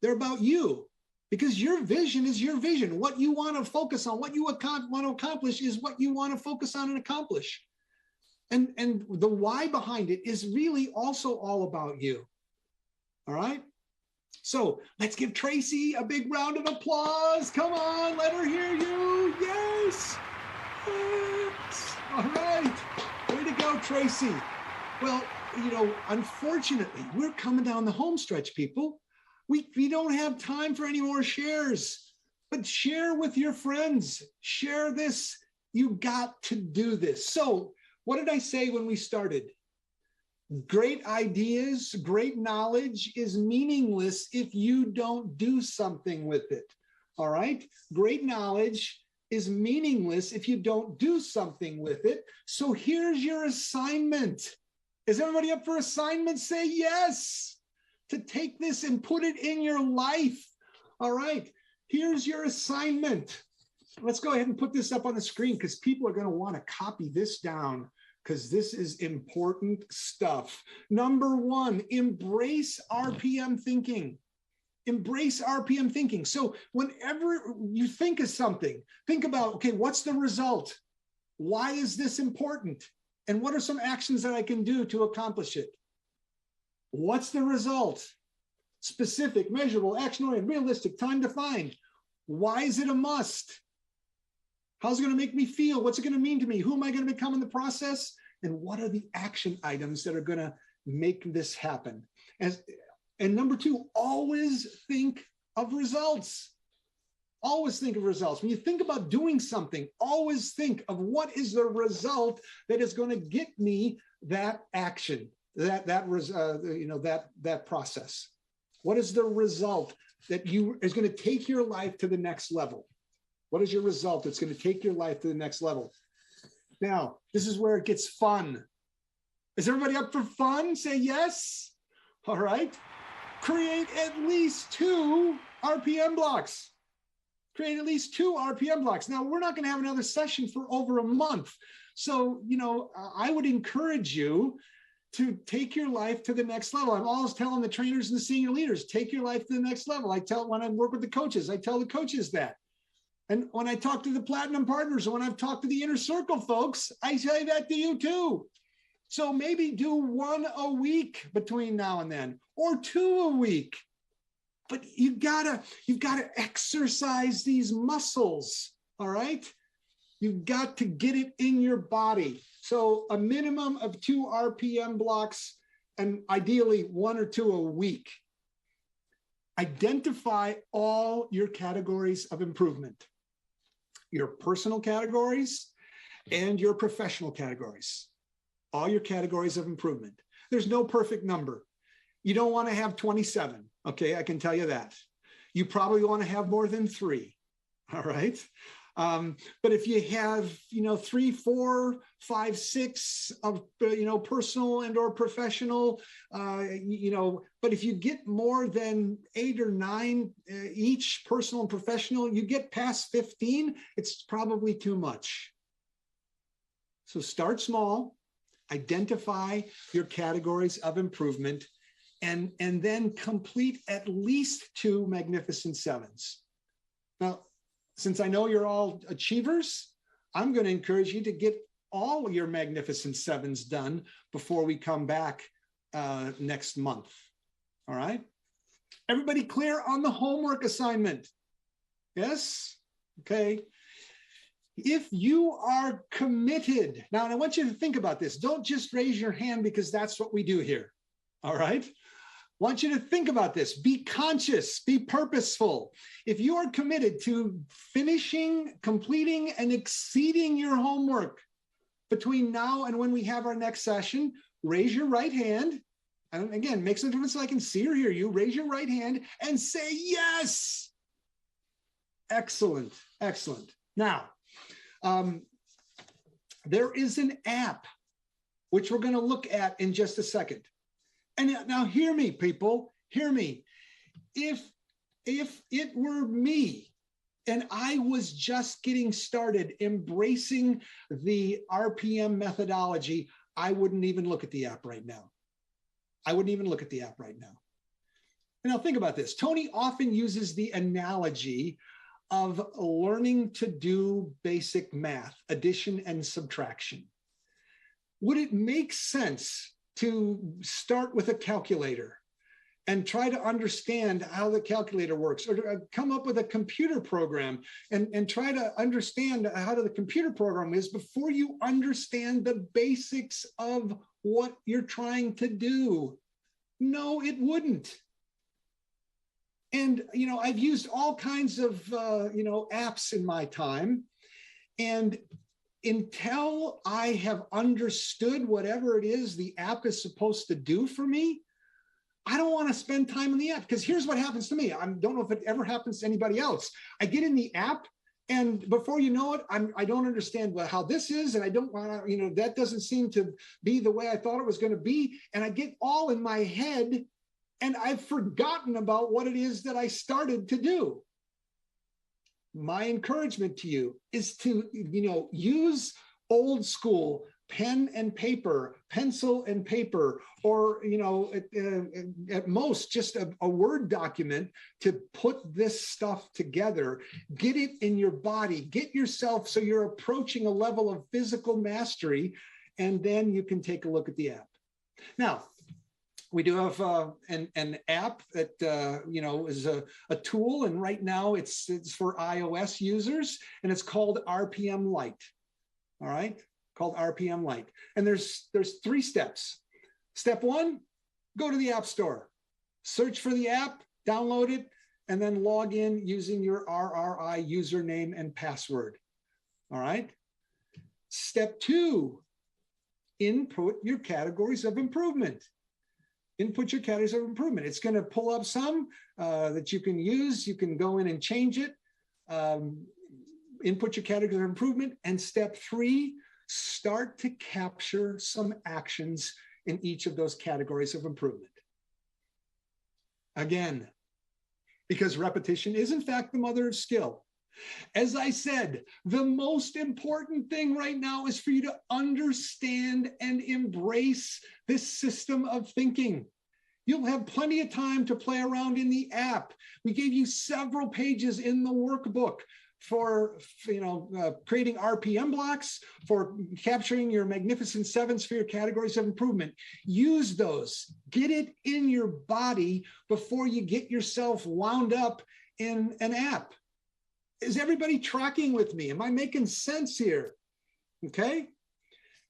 They're about you, because your vision is your vision. What you want to focus on, what you want to accomplish is what you want to focus on and accomplish. And the why behind it is really also all about you. All right. So let's give Tracy a big round of applause. Come on, let her hear you. Yes. Yes. All right. Way to go, Tracy. Well, unfortunately, we're coming down the home stretch, people. We don't have time for any more shares, but share with your friends. Share this. You got to do this. So what did I say when we started? Great ideas, great knowledge is meaningless if you don't do something with it. All right? Great knowledge is meaningless if you don't do something with it. So here's your assignment. Is everybody up for assignment? Say yes. To take this and put it in your life. All right, here's your assignment. Let's go ahead and put this up on the screen, because people are going to want to copy this down, because this is important stuff. Number one, embrace RPM thinking. Embrace RPM thinking. So whenever you think of something, think about, okay, what's the result? Why is this important? And what are some actions that I can do to accomplish it? What's the result? Specific, measurable, action-oriented, realistic, time-defined. Why is it a must? How's it going to make me feel? What's it going to mean to me? Who am I going to become in the process? And what are the action items that are going to make this happen? And number two, always think of results. Always think of results. When you think about doing something, always think of what is the result that is going to get me that action. That process. What is the result that is going to take your life to the next level? What is your result that's going to take your life to the next level? Now, this is where it gets fun. Is everybody up for fun? Say yes. All right. Create at least 2 RPM blocks. Create at least 2 RPM blocks. Now, we're not going to have another session for over a month. So, I would encourage you to take your life to the next level. I'm always telling the trainers and the senior leaders, take your life to the next level. When I work with the coaches, I tell the coaches that. And when I talk to the platinum partners, or when I've talked to the inner circle folks, I say that to you too. So maybe do 1 a week between now and then, or 2 a week. But you've got to exercise these muscles, all right? You've got to get it in your body. So a minimum of 2 RPM blocks, and ideally 1 or 2 a week. Identify all your categories of improvement, your personal categories and your professional categories, all your categories of improvement. There's no perfect number. You don't want to have 27. Okay, I can tell you that. You probably want to have more than 3. All right. But if you have, 3, 4, 5, 6 of, personal and or professional, but if you get more than 8 or 9 each, personal and professional, you get past 15, it's probably too much. So start small, identify your categories of improvement, and then complete at least 2 Magnificent Sevens. Now, since I know you're all achievers, I'm going to encourage you to get all your Magnificent Sevens done before we come back next month. All right? Everybody clear on the homework assignment? Yes? Okay. If you are committed, now, and I want you to think about this. Don't just raise your hand because that's what we do here. All right? I want you to think about this. Be conscious, be purposeful. If you are committed to finishing, completing, and exceeding your homework between now and when we have our next session, raise your right hand. And again, make some difference so I can see or hear you. Raise your right hand and say yes. Excellent, excellent. Now, there is an app which we're going to look at in just a second. And now hear me, people, hear me. If it were me and I was just getting started embracing the RPM methodology, I wouldn't even look at the app right now. I wouldn't even look at the app right now. And now think about this. Tony often uses the analogy of learning to do basic math, addition and subtraction. Would it make sense to start with a calculator and try to understand how the calculator works, or to come up with a computer program and try to understand how the computer program is before you understand the basics of what you're trying to do? No, it wouldn't. And, I've used all kinds of, apps in my time. And until I have understood whatever it is the app is supposed to do for me, I don't want to spend time in the app, because here's what happens to me. I don't know if it ever happens to anybody else. I get in the app, and before you know it, I don't understand how this is, and I don't want to, that doesn't seem to be the way I thought it was going to be. And I get all in my head, and I've forgotten about what it is that I started to do. My encouragement to you is to, use old school pen and paper, pencil and paper, or, at most just a Word document to put this stuff together. Get it in your body, get yourself so you're approaching a level of physical mastery, and then you can take a look at the app. Now, we do have an app that is a tool, and right now it's for iOS users, and it's called RPM Lite. All right, called RPM Lite, and there's 3 steps. Step 1, go to the App Store, search for the app, download it, and then log in using your RRI username and password. All right. Step 2, input your categories of improvement. Input your categories of improvement. It's going to pull up some that you can use. You can go in and change it. Input your categories of improvement. And step 3, start to capture some actions in each of those categories of improvement. Again, because repetition is in fact the mother of skill. As I said, the most important thing right now is for you to understand and embrace this system of thinking. You'll have plenty of time to play around in the app. We gave you several pages in the workbook for creating RPM blocks, for capturing your Magnificent Sevens for your categories of improvement. Use those. Get it in your body before you get yourself wound up in an app. Is everybody tracking with me? Am I making sense here? Okay.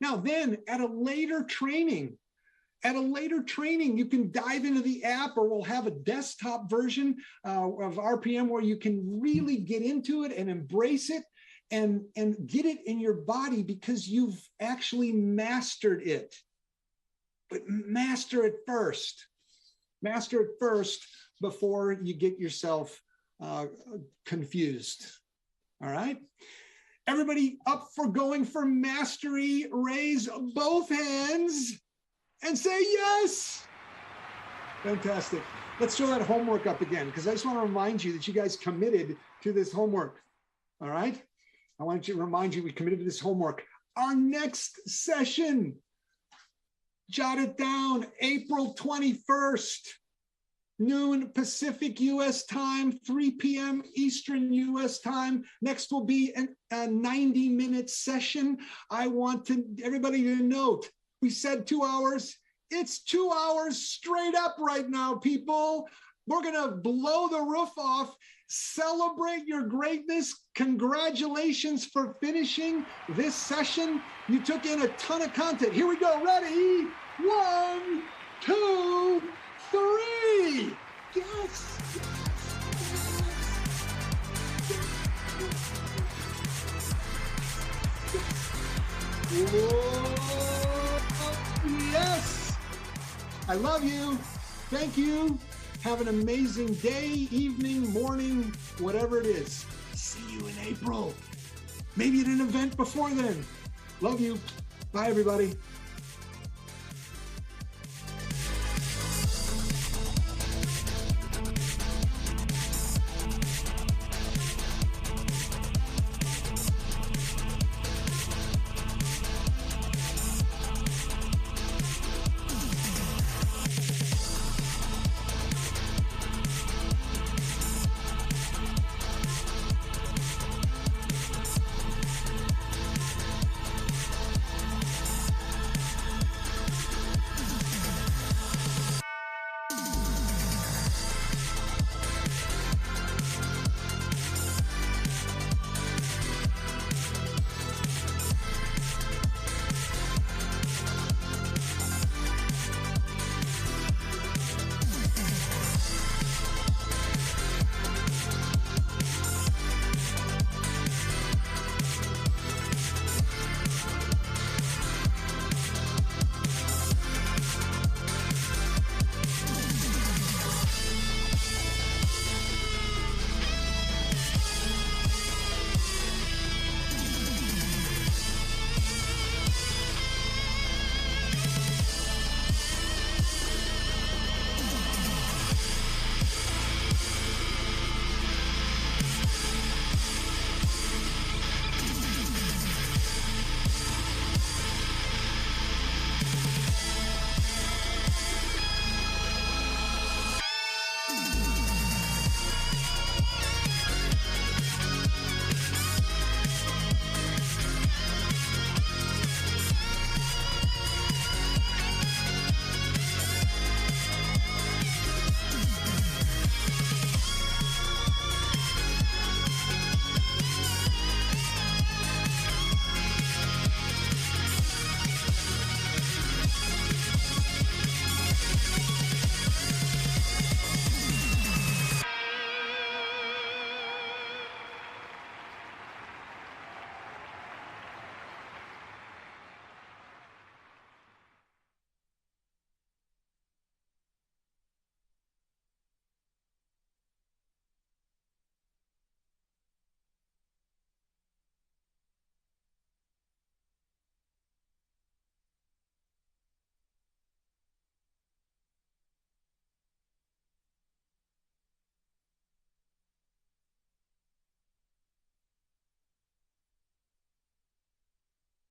Now then, at a later training, you can dive into the app, or we'll have a desktop version of RPM where you can really get into it and embrace it and get it in your body, because you've actually mastered it. But master it first. Master it first before you get yourself confused. All right. Everybody up for going for mastery? Raise both hands and say yes. Fantastic. Let's throw that homework up again, because I just want to remind you that you guys committed to this homework. All right. I want to remind you we committed to this homework. Our next session Jot it down, April 21st, noon Pacific U.S. time, 3 p.m. Eastern U.S. time. Next will be a 90-minute session. I want everybody to note, we said 2 hours. It's 2 hours straight up right now, people. We're going to blow the roof off. Celebrate your greatness. Congratulations for finishing this session. You took in a ton of content. Here we go. Ready? 1, 2, 3. Yes. Whoa. Yes. I love you. Thank you. Have an amazing day, evening, morning, whatever it is. See you in April. Maybe at an event before then. Love you. Bye, everybody.